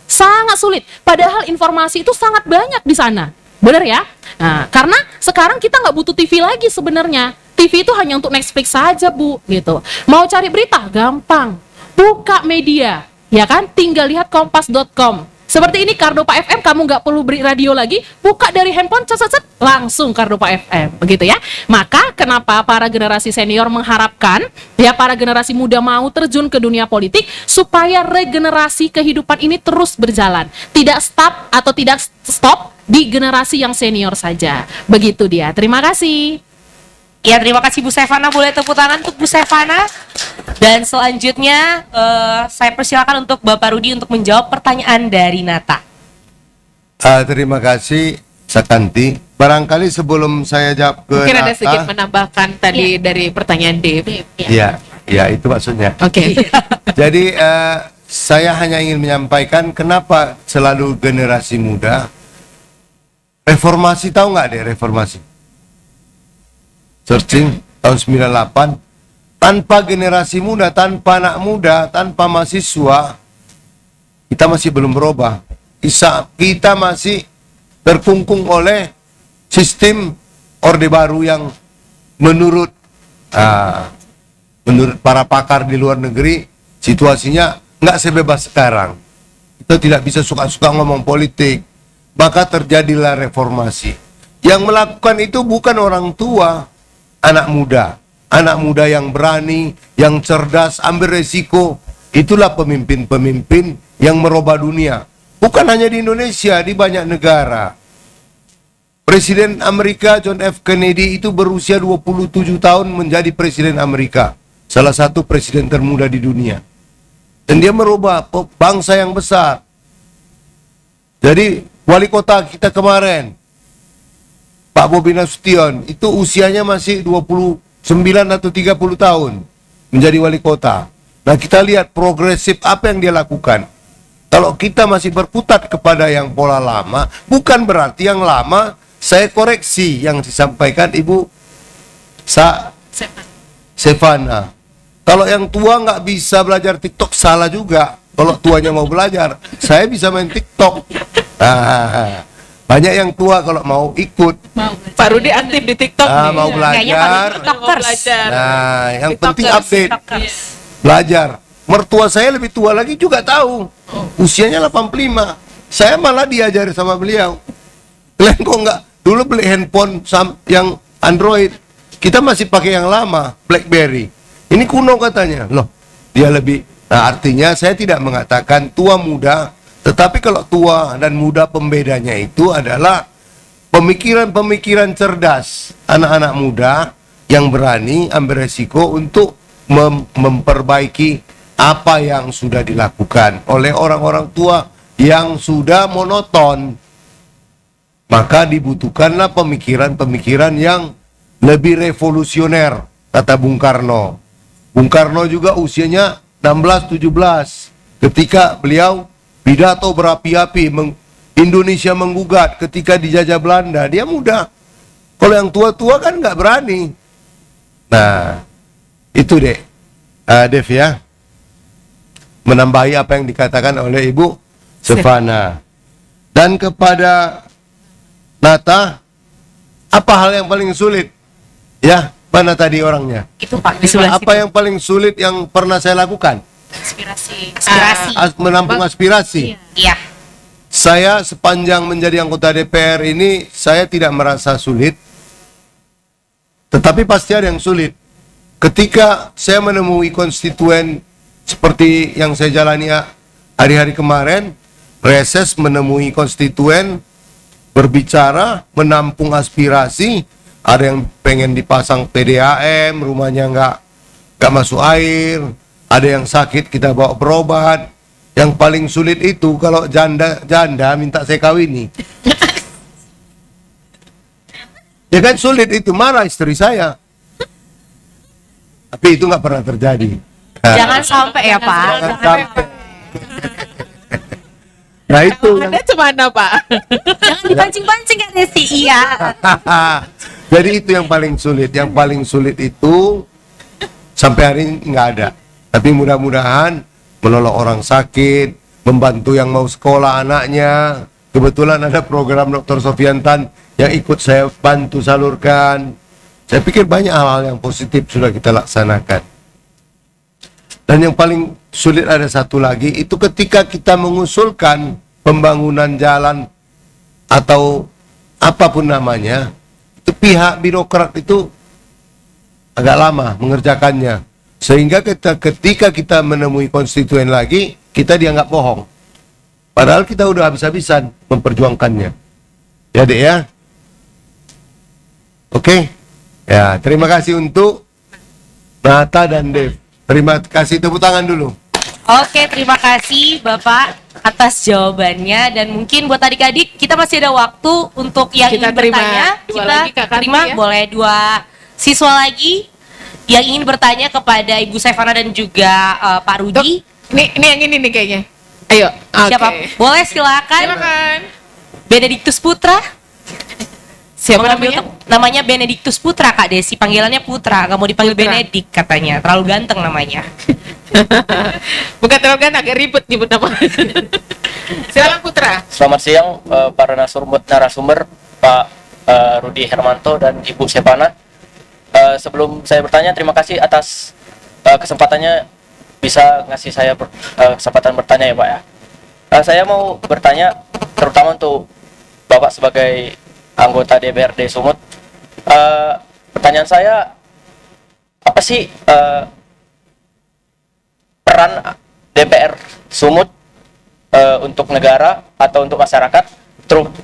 Sangat sulit. Padahal informasi itu sangat banyak di sana. Bener ya? Nah, karena sekarang kita nggak butuh TV lagi sebenarnya. TV itu hanya untuk Netflix saja, Bu, gitu. Mau cari berita gampang. Buka media, ya kan? Tinggal lihat kompas.com. Seperti ini Kardopa FM, kamu nggak perlu beri radio lagi, buka dari handphone, cet, langsung Kardopa FM, begitu ya. Maka kenapa para generasi senior mengharapkan ya para generasi muda mau terjun ke dunia politik supaya regenerasi kehidupan ini terus berjalan, tidak stop di generasi yang senior saja. Begitu dia. Terima kasih. Ya, terima kasih Bu Sevana. Boleh tepuk tangan untuk Bu Sevana. Dan selanjutnya saya persilakan untuk Bapak Rudi untuk menjawab pertanyaan dari Nata. Terima kasih Sakanti. Barangkali sebelum saya jawab ke Mungkin ada Nata, sedikit menambahkan tadi dari pertanyaan Dev. ya itu maksudnya. Oke. Jadi saya hanya ingin menyampaikan kenapa selalu generasi muda. Reformasi, tahu nggak deh reformasi? Searching tahun 98, tanpa generasi muda, tanpa anak muda, tanpa mahasiswa, kita masih belum berubah. Kita masih terkungkung oleh sistem Orde Baru yang menurut para pakar di luar negeri, situasinya nggak sebebas sekarang. Kita tidak bisa suka-suka ngomong politik. Maka terjadilah reformasi. Yang melakukan itu bukan orang tua, anak muda. Anak muda yang berani, yang cerdas, ambil resiko. Itulah pemimpin-pemimpin yang merubah dunia. Bukan hanya di Indonesia, di banyak negara. Presiden Amerika John F. Kennedy itu berusia 27 tahun menjadi presiden Amerika. Salah satu presiden termuda di dunia. Dan dia merubah bangsa yang besar. Jadi wali kota kita kemarin, Pak Bobi Nasution, itu usianya masih 29 atau 30 tahun menjadi wali kota. Nah, kita lihat progresif apa yang dia lakukan. Kalau kita masih berkutat kepada yang pola lama, bukan berarti yang lama. Saya koreksi yang disampaikan Ibu Sevana. Kalau yang tua nggak bisa belajar TikTok, salah juga. Kalau tuanya mau belajar, saya bisa main TikTok. Banyak yang tua kalau mau ikut. Pak Rudi aktif di TikTok nih. Mau belajar. Mau belajar. Nah, yang penting TikTokers. update. Belajar. Mertua saya lebih tua lagi juga tahu. Usianya 85. Saya malah diajari sama beliau. Kalian kok nggak dulu beli handphone yang Android? Kita masih pakai yang lama, BlackBerry. Ini kuno katanya. Loh, dia lebih. Nah, artinya saya tidak mengatakan tua muda, tetapi kalau tua dan muda pembedanya itu adalah pemikiran-pemikiran cerdas anak-anak muda yang berani ambil resiko untuk memperbaiki apa yang sudah dilakukan oleh orang-orang tua yang sudah monoton. Maka dibutuhkanlah pemikiran-pemikiran yang lebih revolusioner, kata Bung Karno. Bung Karno juga usianya 16-17 ketika beliau pidato berapi-api Indonesia menggugat ketika dijajah Belanda. Dia muda. Kalau yang tua-tua kan nggak berani. Nah, itu deh, Dev ya, menambahi apa yang dikatakan oleh Ibu Sevana. Dan kepada Nata, apa hal yang paling sulit? Ya, mana tadi orangnya? Itu Pak di sebelah Apa yang paling sulit yang pernah saya lakukan? inspirasi. Menampung aspirasi. Iya. Saya sepanjang menjadi anggota DPR ini, saya tidak merasa sulit. Tetapi pasti ada yang sulit. Ketika saya menemui konstituen seperti yang saya jalani hari-hari kemarin, reses menemui konstituen, berbicara, menampung aspirasi. Ada yang pengen dipasang PDAM, rumahnya nggak masuk air. Ada yang sakit, kita bawa berobat. Yang paling sulit itu kalau janda minta saya kawini. Ya kan sulit itu, marah istri saya. Tapi itu nggak pernah terjadi. Jangan sampai ya Pak. Jangan sampai. Nah itu yang Anda cemana Pak? Jangan dipancing-pancing kan Desi. Iya. jadi itu yang paling sulit. Yang paling sulit itu sampai hari ini nggak ada. Tapi mudah-mudahan menolong orang sakit, membantu yang mau sekolah anaknya. Kebetulan ada program Dr. Sofiantan yang ikut saya bantu salurkan. Saya pikir banyak hal-hal yang positif sudah kita laksanakan. Dan yang paling sulit ada satu lagi, itu ketika kita mengusulkan pembangunan jalan atau apapun namanya, itu pihak birokrat itu agak lama mengerjakannya. Sehingga ketika kita menemui konstituen lagi, kita dianggap bohong. Padahal kita udah habis-habisan memperjuangkannya. Ya Dek ya? Oke? Ya, terima kasih untuk Nata dan Dev. Terima kasih, tepuk tangan dulu. Oke, terima kasih Bapak atas jawabannya, dan mungkin buat adik-adik kita masih ada waktu untuk yang Kita ingin terima bertanya. dua lagi, Kak Karti, terima, ya. boleh 2 siswa lagi yang ingin bertanya kepada Ibu Sevana dan juga Pak Rudi. Ini yang ini nih kayaknya. Ayo. Siapa? Oke. Boleh silakan. Silakan. Benediktus Putra. Siapa Mengambil namanya? namanya Benediktus Putra, Kak Desi. Panggilannya Putra. Gak mau dipanggil Putra. Benedik katanya. Terlalu ganteng namanya. Bukan terlalu kan agak ribet nyebut nama. Silakan Putra. Selamat siang para narasumber Pak Rudi Hermanto dan Ibu Sepana. Sebelum saya bertanya, terima kasih atas kesempatannya bisa ngasih saya kesempatan bertanya ya Pak ya. Saya mau bertanya terutama untuk Bapak sebagai anggota DPRD Sumut. Pertanyaan saya, apa sih peran DPR Sumut untuk negara atau untuk masyarakat,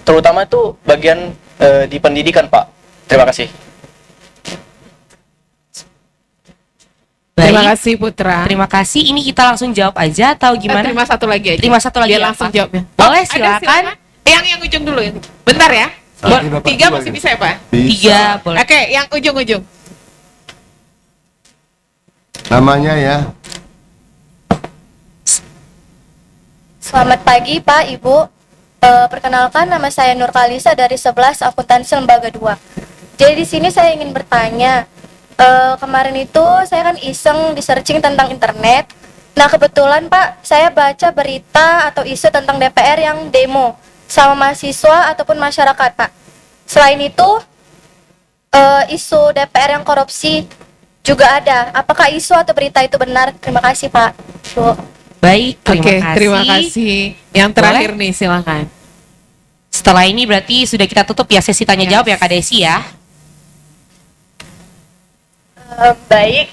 terutama itu bagian di pendidikan, Pak. Terima kasih. Terima Baik. kasih Putra. Terima kasih. Ini kita langsung jawab aja atau gimana? Terima satu lagi aja. Terima satu lagi Biar apa? langsung jawabnya. Boleh, ada, silakan. Yang ujung dulu. Bentar ya. Nanti dapat 3 dua masih gitu. bisa ya Pak? Tiga, boleh. Oke, yang ujung-ujung. Namanya ya. Selamat pagi Pak, Ibu. Perkenalkan nama saya Nur Kalisa dari 11 Akuntansi Lembaga 2. Jadi di sini saya ingin bertanya, kemarin itu saya kan iseng di searching tentang internet. Nah kebetulan Pak, saya baca berita atau isu tentang DPR yang demo sama mahasiswa ataupun masyarakat Pak. Selain itu, isu DPR yang korupsi juga ada. Apakah isu atau berita itu benar? Terima kasih Pak. Bu. Baik, terima Oke, kasih. terima kasih. Yang terakhir nih, silakan. Setelah ini berarti sudah kita tutup ya sesi tanya jawab ya Kak Desi ya. Baik,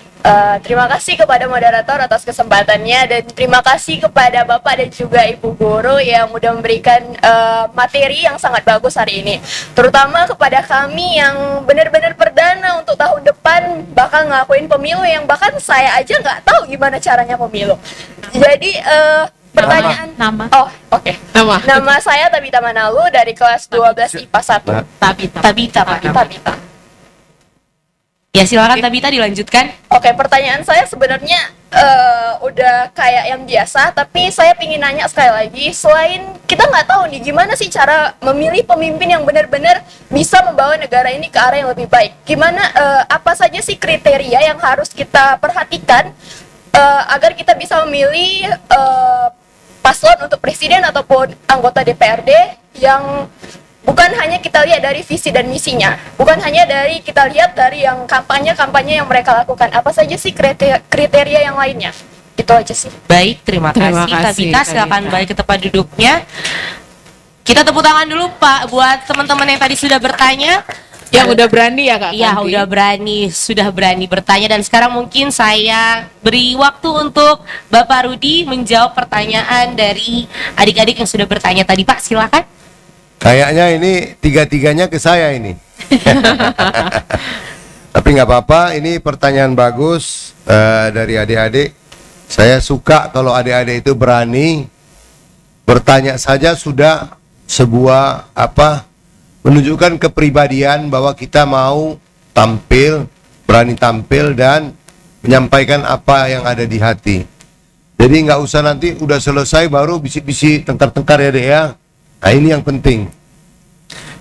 terima kasih kepada moderator atas kesempatannya dan terima kasih kepada Bapak dan juga Ibu Guru yang sudah memberikan materi yang sangat bagus hari ini. Terutama kepada kami yang benar-benar perdana untuk tahun depan bakal ngelakuin pemilu yang bahkan saya aja nggak tahu gimana caranya pemilu. Jadi pertanyaan Nama. Oh, oke. Nama. Nama saya Tabita Manalu dari kelas 12 IPA 1. Tabita, Pak. Tabita. Ya silakan Tabita dilanjutkan. Oke, pertanyaan saya sebenarnya udah kayak yang biasa, tapi saya ingin nanya sekali lagi, selain kita nggak tahu nih gimana sih cara memilih pemimpin yang benar-benar bisa membawa negara ini ke arah yang lebih baik. Gimana, apa saja sih kriteria yang harus kita perhatikan agar kita bisa memilih paslon untuk presiden ataupun anggota DPRD yang bukan hanya kita lihat dari visi dan misinya, bukan hanya dari kita lihat dari yang kampanye-kampanye yang mereka lakukan. Apa saja sih kriteria yang lainnya? Itu aja sih. Baik, terima Terima kasih kasih, Tabita. Silakan Tabita. balik ke tempat duduknya. Kita tepuk tangan dulu Pak buat teman-teman yang tadi sudah bertanya. Yang udah berani ya Kak? Iya, Kanti? sudah berani bertanya dan sekarang mungkin saya beri waktu untuk Bapak Rudi menjawab pertanyaan dari adik-adik yang sudah bertanya tadi. Pak, silakan. Kayaknya ini tiga-tiganya ke saya ini. Tapi nggak apa-apa, ini pertanyaan bagus dari adik-adik. Saya suka kalau adik-adik itu berani bertanya saja sudah sebuah menunjukkan kepribadian bahwa kita mau tampil, berani tampil dan menyampaikan apa yang ada di hati. Jadi nggak usah nanti udah selesai baru bisik-bisik tengkar-tengkar ya dek ya. Nah ini yang penting.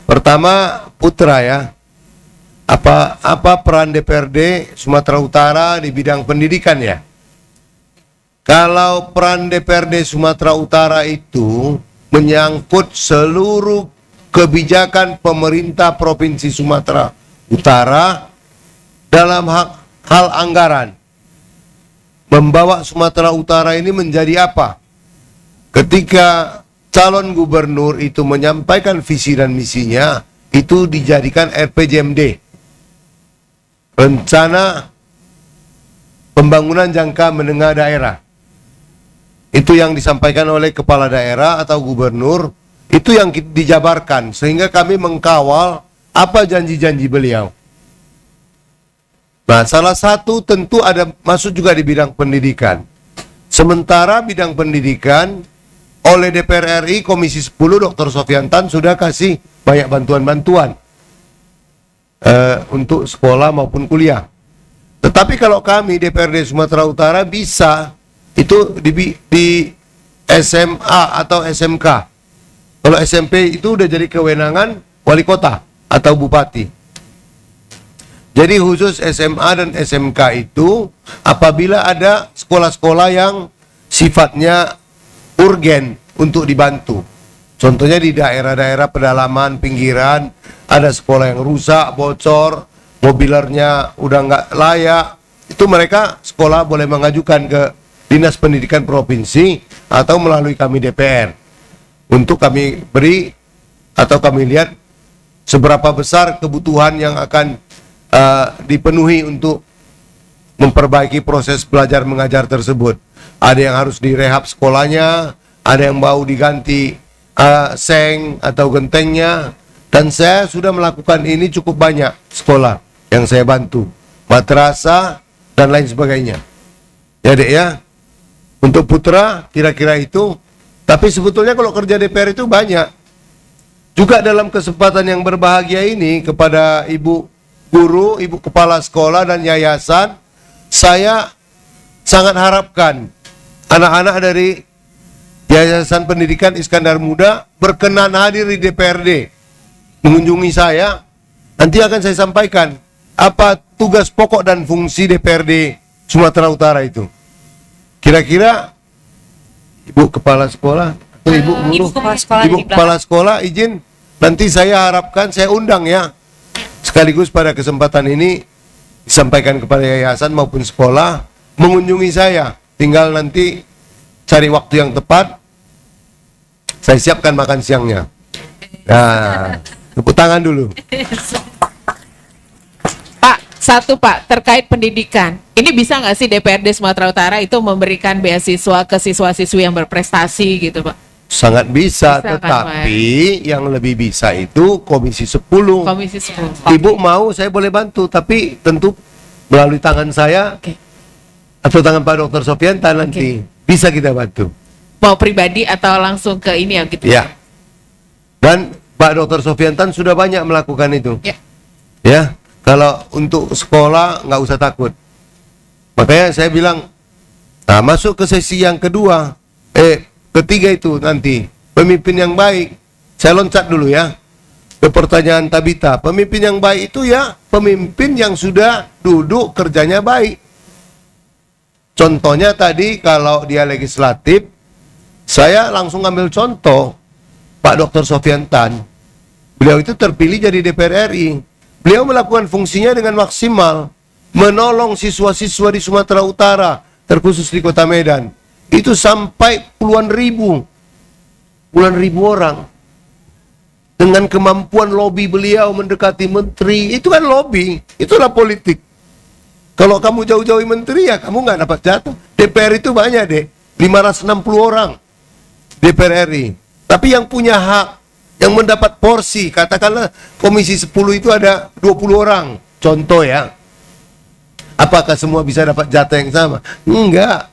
Pertama Putra ya. Apa peran DPRD Sumatera Utara di bidang pendidikan ya? Kalau peran DPRD Sumatera Utara itu menyangkut seluruh kebijakan pemerintah Provinsi Sumatera Utara dalam hal anggaran. Membawa Sumatera Utara ini menjadi apa? Ketika calon gubernur itu menyampaikan visi dan misinya, itu dijadikan RPJMD. Rencana Pembangunan Jangka Menengah Daerah. Itu yang disampaikan oleh kepala daerah atau gubernur, itu yang dijabarkan sehingga kami mengkawal apa janji-janji beliau. Nah, salah satu tentu ada masuk juga di bidang pendidikan. Sementara bidang pendidikan oleh DPR RI Komisi 10 Dr. Sofyan Tan sudah kasih banyak bantuan-bantuan untuk sekolah maupun kuliah. Tetapi kalau kami DPRD Sumatera Utara bisa itu di SMA atau SMK. Kalau SMP itu udah jadi kewenangan wali kota atau bupati. Jadi khusus SMA dan SMK itu apabila ada sekolah-sekolah yang sifatnya urgen untuk dibantu. Contohnya di daerah-daerah pedalaman, pinggiran, ada sekolah yang rusak, bocor, mobilernya udah nggak layak, itu mereka sekolah boleh mengajukan ke Dinas Pendidikan Provinsi atau melalui kami DPR untuk kami beri atau kami lihat seberapa besar kebutuhan yang akan dipenuhi untuk memperbaiki proses belajar mengajar tersebut. Ada yang harus direhab sekolahnya, ada yang mau diganti seng atau gentengnya, dan saya sudah melakukan ini cukup banyak sekolah yang saya bantu, madrasah dan lain sebagainya. Ya dek ya, untuk putra kira-kira itu. Tapi sebetulnya kalau kerja DPR itu banyak. Juga dalam kesempatan yang berbahagia ini kepada ibu guru, ibu kepala sekolah dan yayasan, saya sangat harapkan anak-anak dari Yayasan Pendidikan Iskandar Muda berkenan hadir di DPRD mengunjungi saya. Nanti akan saya sampaikan apa tugas pokok dan fungsi DPRD Sumatera Utara itu. Kira-kira ibu kepala sekolah atau ibu guru, ibu kepala sekolah izin, nanti saya harapkan saya undang ya, sekaligus pada kesempatan ini disampaikan kepada yayasan maupun sekolah mengunjungi saya. Tinggal nanti cari waktu yang tepat, saya siapkan makan siangnya. Nah, tepuk tangan dulu. Pak, satu Pak, terkait pendidikan. Ini bisa nggak sih DPRD Sumatera Utara itu memberikan beasiswa ke siswa-siswi yang berprestasi gitu Pak? Sangat bisa, Bisa kan, tetapi yang lebih bisa itu Komisi 10. Komisi 10. Ibu mau saya boleh bantu, tapi tentu melalui tangan saya atau tangan Pak Dr. Sofiantan nanti bisa kita bantu. Mau pribadi atau langsung ke ini ya gitu? Ya. Dan Pak Dr. Sofiantan sudah banyak melakukan itu. Ya. Ya, kalau untuk sekolah nggak usah takut. Makanya saya bilang, nah masuk ke sesi yang kedua, ketiga itu nanti pemimpin yang baik. Saya loncat dulu ya ke pertanyaan Tabita. Pemimpin yang baik itu ya pemimpin yang sudah duduk kerjanya baik. Contohnya tadi kalau dia legislatif, saya langsung ambil contoh Pak Dr. Sofiantan. Beliau itu terpilih jadi DPR RI. Beliau melakukan fungsinya dengan maksimal, menolong siswa-siswa di Sumatera Utara, terkhusus di Kota Medan. Itu sampai puluhan ribu orang. Dengan kemampuan lobby beliau mendekati menteri, itu kan lobby, itulah politik. Kalau kamu jauh-jauhi menteri ya kamu nggak dapat jatuh. DPR itu banyak deh, 560 orang DPR RI. Tapi yang punya hak, yang mendapat porsi, katakanlah Komisi 10 itu ada 20 orang, contoh ya. Apakah semua bisa dapat jatah yang sama? Enggak.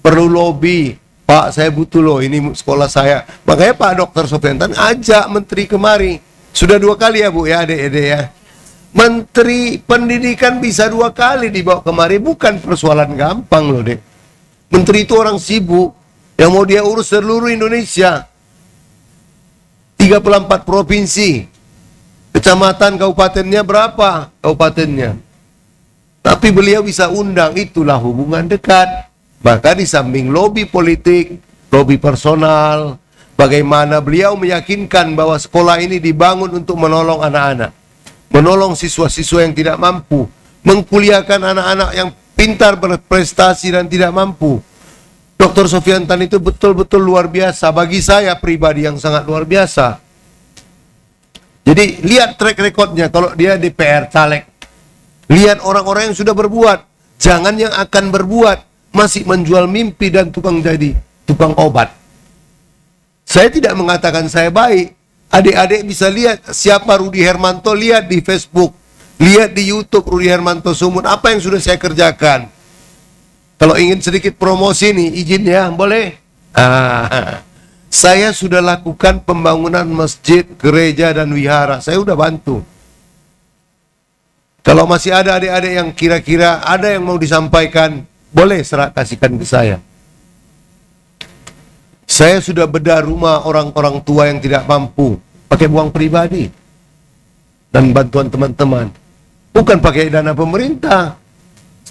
Perlu lobby. Pak, saya butuh loh, ini sekolah saya. Makanya Pak Dr. Sofiantan ajak menteri kemari. Sudah 2 kali ya Bu ya, adik-adik ya. Menteri Pendidikan bisa 2 kali dibawa kemari, bukan persoalan gampang loh dek. Menteri itu orang sibuk, yang mau dia urus seluruh Indonesia. 34 provinsi. Kecamatan, kabupatennya berapa? Kabupatennya. Tapi beliau bisa undang, itulah hubungan dekat. Maka di samping lobi politik, lobi personal, bagaimana beliau meyakinkan bahwa sekolah ini dibangun untuk menolong anak-anak, menolong siswa-siswa yang tidak mampu, mengkuliahkan anak-anak yang pintar, berprestasi dan tidak mampu. Dr. Sofiantan itu betul-betul luar biasa. Bagi saya pribadi yang sangat luar biasa. Jadi lihat track recordnya kalau dia DPR caleg. Lihat orang-orang yang sudah berbuat. Jangan yang akan berbuat masih menjual mimpi dan tukang tukang obat. Saya tidak mengatakan saya baik. Adik-adik bisa lihat siapa Rudi Hermanto, lihat di Facebook, lihat di YouTube Rudi Hermanto Sumut, apa yang sudah saya kerjakan. Kalau ingin sedikit promosi nih, izin ya, boleh? Saya sudah lakukan pembangunan masjid, gereja, dan wihara. Saya udah bantu. Kalau masih ada adik-adik yang kira-kira ada yang mau disampaikan, boleh kasihkan ke saya. Saya sudah bedah rumah orang-orang tua yang tidak mampu pakai uang pribadi dan bantuan teman-teman, bukan pakai dana pemerintah.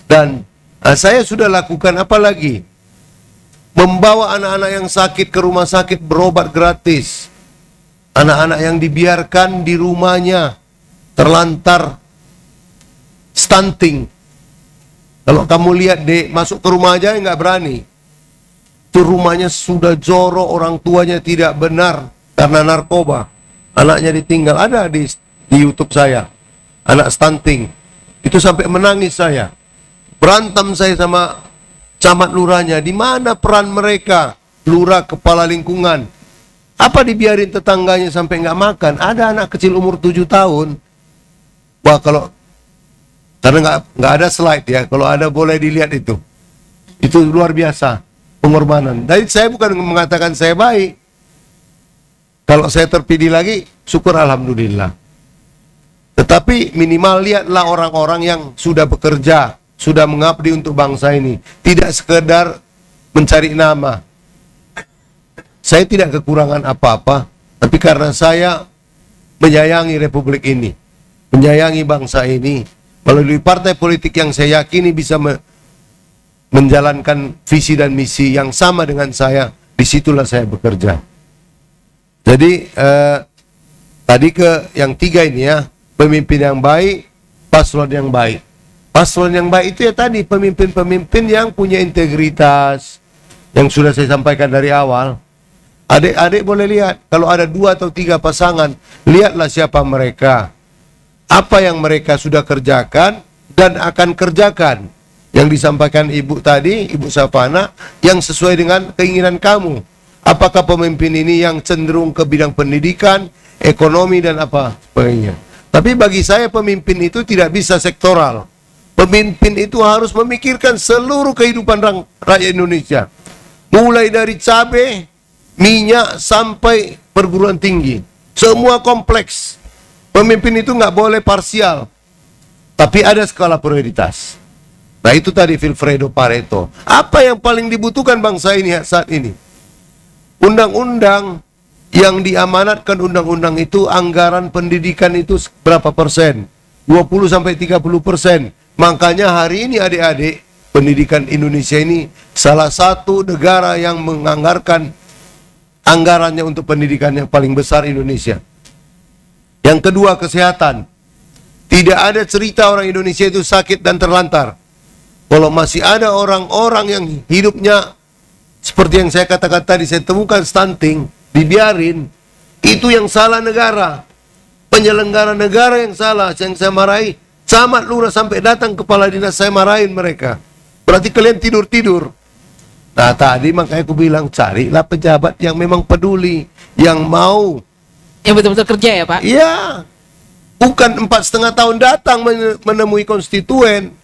Dan saya sudah lakukan apa lagi? Membawa anak-anak yang sakit ke rumah sakit berobat gratis. Anak-anak yang dibiarkan di rumahnya terlantar stunting. Kalau kamu lihat dek, masuk ke rumah aja nggak berani. Itu rumahnya sudah jorok, orang tuanya tidak benar karena narkoba. Anaknya ditinggal, ada di YouTube saya. Anak stunting. Itu sampai menangis saya. Berantem saya sama camat lurahnya. Di mana peran mereka? Lurah, kepala lingkungan. Apa dibiarin tetangganya sampai nggak makan? Ada anak kecil umur 7 tahun. Wah, karena nggak ada slide ya. Kalau ada boleh dilihat itu. Itu luar biasa pengorbanan. Jadi saya bukan mengatakan saya baik. Kalau saya terpilih lagi, syukur alhamdulillah. Tetapi minimal lihatlah orang-orang yang sudah bekerja, sudah mengabdi untuk bangsa ini. Tidak sekedar mencari nama. Saya tidak kekurangan apa-apa, tapi karena saya menyayangi republik ini, menyayangi bangsa ini, melalui partai politik yang saya yakini bisa menjalankan visi dan misi yang sama dengan saya, disitulah saya bekerja. Jadi tadi ke yang 3 ini ya, pemimpin yang baik, paslon yang baik. Paslon yang baik itu ya tadi, pemimpin-pemimpin yang punya integritas, yang sudah saya sampaikan dari awal. Adik-adik boleh lihat, kalau ada 2 atau 3 pasangan, lihatlah siapa mereka, apa yang mereka sudah kerjakan dan akan kerjakan. Yang disampaikan ibu tadi, Ibu Sapana, yang sesuai dengan keinginan kamu. Apakah pemimpin ini yang cenderung ke bidang pendidikan, ekonomi, dan apa sebagainya. Tapi bagi saya pemimpin itu tidak bisa sektoral. Pemimpin itu harus memikirkan seluruh kehidupan rakyat Indonesia. Mulai dari cabai, minyak, sampai perguruan tinggi. Semua kompleks. Pemimpin itu nggak boleh parsial. Tapi ada skala prioritas. Nah itu tadi Vilfredo Pareto. Apa yang paling dibutuhkan bangsa ini saat ini? Undang-undang yang diamanatkan undang-undang itu, anggaran pendidikan itu berapa persen? 20-30%. Makanya hari ini adik-adik, pendidikan Indonesia ini salah satu negara yang menganggarkan anggarannya untuk pendidikan yang paling besar Indonesia. Yang kedua, kesehatan. Tidak ada cerita orang Indonesia itu sakit dan terlantar. Kalau masih ada orang-orang yang hidupnya seperti yang saya katakan tadi, saya temukan stunting, dibiarin, itu yang salah negara. Penyelenggara negara yang salah, yang saya marahi. Camat lurah sampai datang kepala dinas, saya marahin mereka. Berarti kalian tidur-tidur. Nah tadi makanya aku bilang, carilah pejabat yang memang peduli, yang mau. Yang betul-betul kerja ya Pak? Iya. Bukan 4,5 tahun datang menemui konstituen.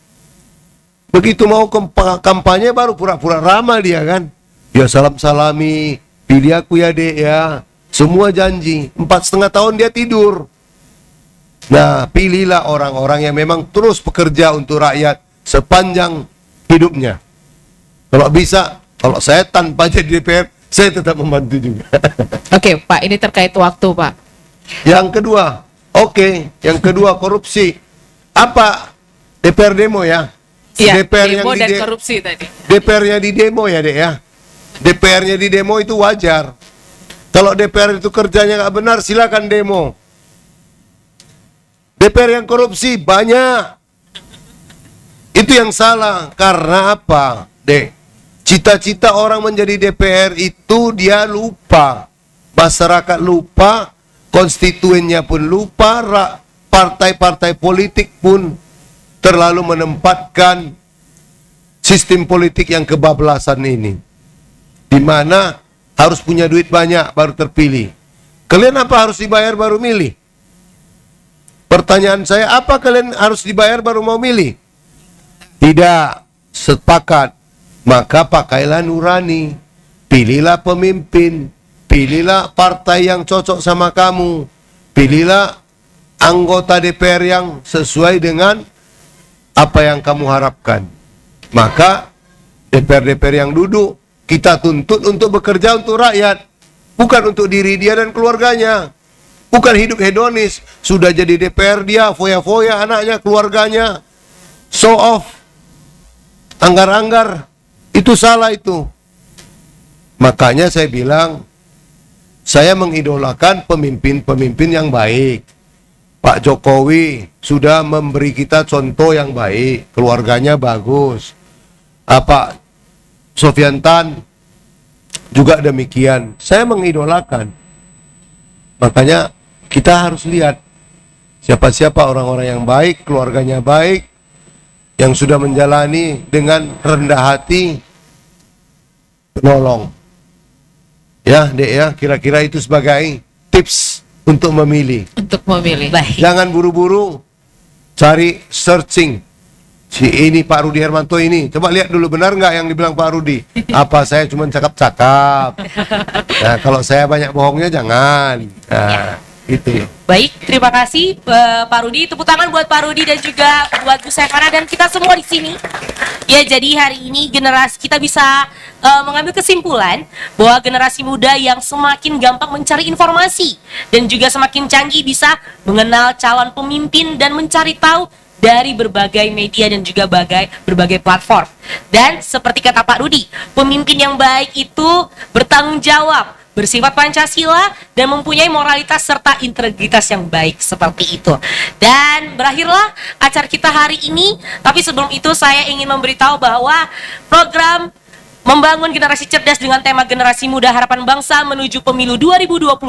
Begitu mau kampanye baru pura-pura ramah dia kan. Ya salam-salami, pilih aku ya dek ya. Semua janji. 4,5 tahun dia tidur. Nah, pilihlah orang-orang yang memang terus bekerja untuk rakyat sepanjang hidupnya. Kalau bisa, kalau saya tanpa jadi DPR, saya tetap membantu juga. Oke, Pak, ini terkait waktu, Pak. Yang kedua, yang kedua korupsi. Apa? DPR demo ya? Iya, DPR demo yang dan korupsi tadi. DPR-nya di demo ya dek ya. DPR-nya di demo itu wajar. Kalau DPR itu kerjanya nggak benar, silakan demo. DPR yang korupsi banyak. Itu yang salah. Karena apa, dek? Cita-cita orang menjadi DPR itu dia lupa. Masyarakat lupa, konstituennya pun lupa, partai-partai politik pun terlalu menempatkan sistem politik yang kebablasan ini, di mana harus punya duit banyak baru terpilih. Kalian apa harus dibayar baru milih? Pertanyaan saya, apa kalian harus dibayar baru mau milih? Tidak. Sepakat. Maka pakailah nurani. Pilihlah pemimpin. Pilihlah partai yang cocok sama kamu. Pilihlah anggota DPR yang sesuai dengan apa yang kamu harapkan. Maka DPR-DPR yang duduk kita tuntut untuk bekerja untuk rakyat, bukan untuk diri dia dan keluarganya. Bukan hidup hedonis, sudah jadi DPR dia, foya-foya anaknya, keluarganya, show off, anggar-anggar, itu salah itu. Makanya saya bilang, saya mengidolakan pemimpin-pemimpin yang baik. Pak Jokowi sudah memberi kita contoh yang baik, keluarganya bagus. Pak Sofyan Tan juga demikian. Saya mengidolakan. Makanya kita harus lihat siapa-siapa orang-orang yang baik, keluarganya baik, yang sudah menjalani dengan rendah hati, penolong. Ya, Dek ya, kira-kira itu sebagai tips untuk memilih. Untuk memilih. Baik. Jangan buru-buru cari searching. Si ini Pak Rudi Hermanto ini. Coba lihat dulu benar nggak yang dibilang Pak Rudi. Apa saya cuma cakap-cakap. Nah, kalau saya banyak bohongnya jangan. Nah, itu. Baik, terima kasih Pak Rudi. Tepuk tangan buat Pak Rudi dan juga buat Bu Sevana dan kita semua di sini. Ya, jadi hari ini generasi kita bisa mengambil kesimpulan bahwa generasi muda yang semakin gampang mencari informasi dan juga semakin canggih bisa mengenal calon pemimpin dan mencari tahu dari berbagai media dan juga berbagai platform. Dan seperti kata Pak Rudi, pemimpin yang baik itu bertanggung jawab, bersifat Pancasila, dan mempunyai moralitas serta integritas yang baik seperti itu. Dan berakhirlah acara kita hari ini. Tapi sebelum itu saya ingin memberitahu bahwa program Membangun Generasi Cerdas dengan tema Generasi Muda Harapan Bangsa menuju Pemilu 2024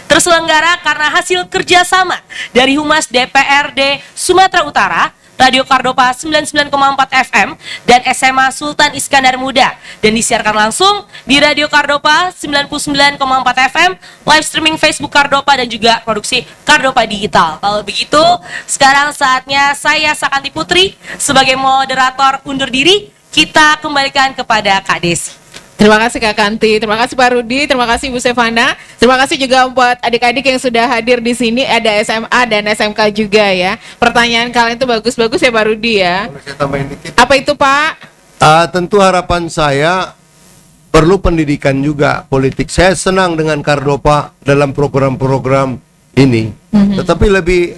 terselenggara karena hasil kerjasama dari Humas DPRD Sumatera Utara, Radio Kardopa 99,4 FM, dan SMA Sultan Iskandar Muda, dan disiarkan langsung di Radio Kardopa 99,4 FM, live streaming Facebook Kardopa, dan juga produksi Kardopa Digital. Kalau begitu, sekarang saatnya saya Sakanti Putri sebagai moderator undur diri. Kita kembalikan kepada Kak Desi. Terima kasih Kak Kanti, terima kasih Pak Rudi, terima kasih Bu Sevana, terima kasih juga buat adik-adik yang sudah hadir di sini, ada SMA dan SMK juga ya. Pertanyaan kalian itu bagus-bagus ya Pak Rudi ya. Boleh saya tambahin dikit? Apa itu Pak? Tentu harapan saya perlu pendidikan juga politik. Saya senang dengan Kardopa dalam program-program ini. Tetapi lebih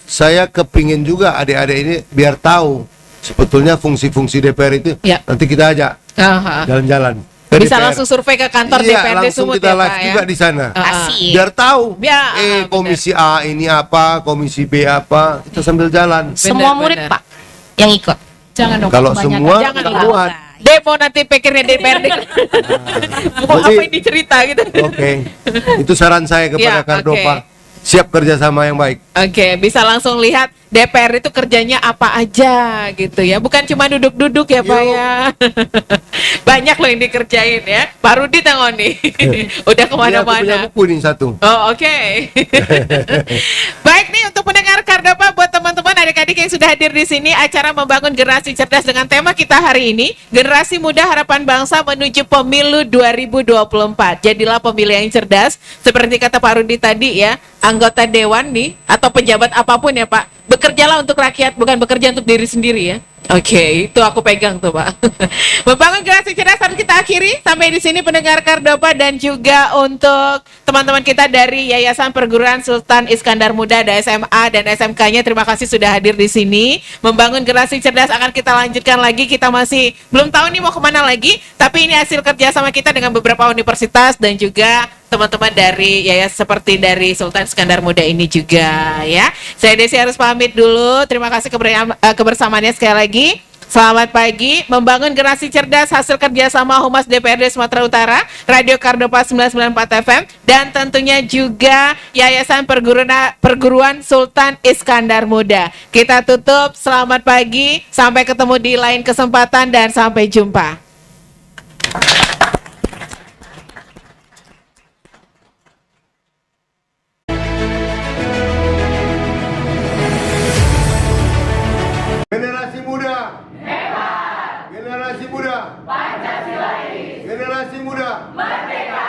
saya kepingin juga adik-adik ini biar tahu sebetulnya fungsi-fungsi DPR itu. Ya. Nanti kita ajak jalan-jalan ke Bisa DPR. langsung survei ke kantor Iya, DPRD langsung Sumut kita ya Pak live ya. juga di sana. Asik. Biar tahu. Benar. Komisi A ini apa, komisi B apa, kita sambil jalan. Semua murid benar. Pak yang ikut. Jangan dong. Kalau kebanyakan. semua Jangan kita lah. muat. Demo nanti pikirnya DPRD. Mau Jadi- apa yang dicerita gitu. Oke. Itu saran saya kepada Ya, Kardopa. oke. Siap kerjasama yang baik. Oke, bisa langsung lihat DPR itu kerjanya apa aja gitu ya. Bukan cuma duduk-duduk ya Pak Yuk. ya. Banyak loh yang dikerjain ya. Pak Rudi tengok nih. Udah Ini aku punya kemana-mana. buku nih satu. Oh oke. Baik nih untuk pendengar Kardopa, buat teman-teman adik-adik yang sudah hadir di sini, acara Membangun Generasi Cerdas dengan tema kita hari ini, Generasi Muda Harapan Bangsa menuju Pemilu 2024. Jadilah pemilih yang cerdas, seperti kata Pak Rudi tadi ya, anggota dewan nih atau pejabat apapun ya Pak, bekerjalah untuk rakyat, bukan bekerja untuk diri sendiri ya. Oke, itu aku pegang tuh Pak. Membangun Generasi Cerdas harus kita akhiri sampai di sini pendengar Kardopa, dan juga untuk teman-teman kita dari Yayasan Perguruan Sultan Iskandar Muda, ada SMA dan SMK-nya. Terima kasih sudah hadir di sini. Membangun Generasi Cerdas akan kita lanjutkan lagi. Kita masih belum tahu nih mau kemana lagi, tapi ini hasil kerjasama kita dengan beberapa universitas dan juga teman-teman dari yayasan seperti dari Sultan Iskandar Muda ini juga ya. Saya Desi harus pamit dulu. Terima kasih kebersamaannya sekali lagi. Selamat pagi. Membangun Generasi Cerdas hasil kerjasama Humas DPRD Sumatera Utara, Radio Kardopa 994 FM, dan tentunya juga Yayasan Perguruan Sultan Iskandar Muda. Kita tutup. Selamat pagi. Sampai ketemu di lain kesempatan dan sampai jumpa. Generasi muda. Hebat. Generasi muda. Pancasila. Generasi muda. Merdeka.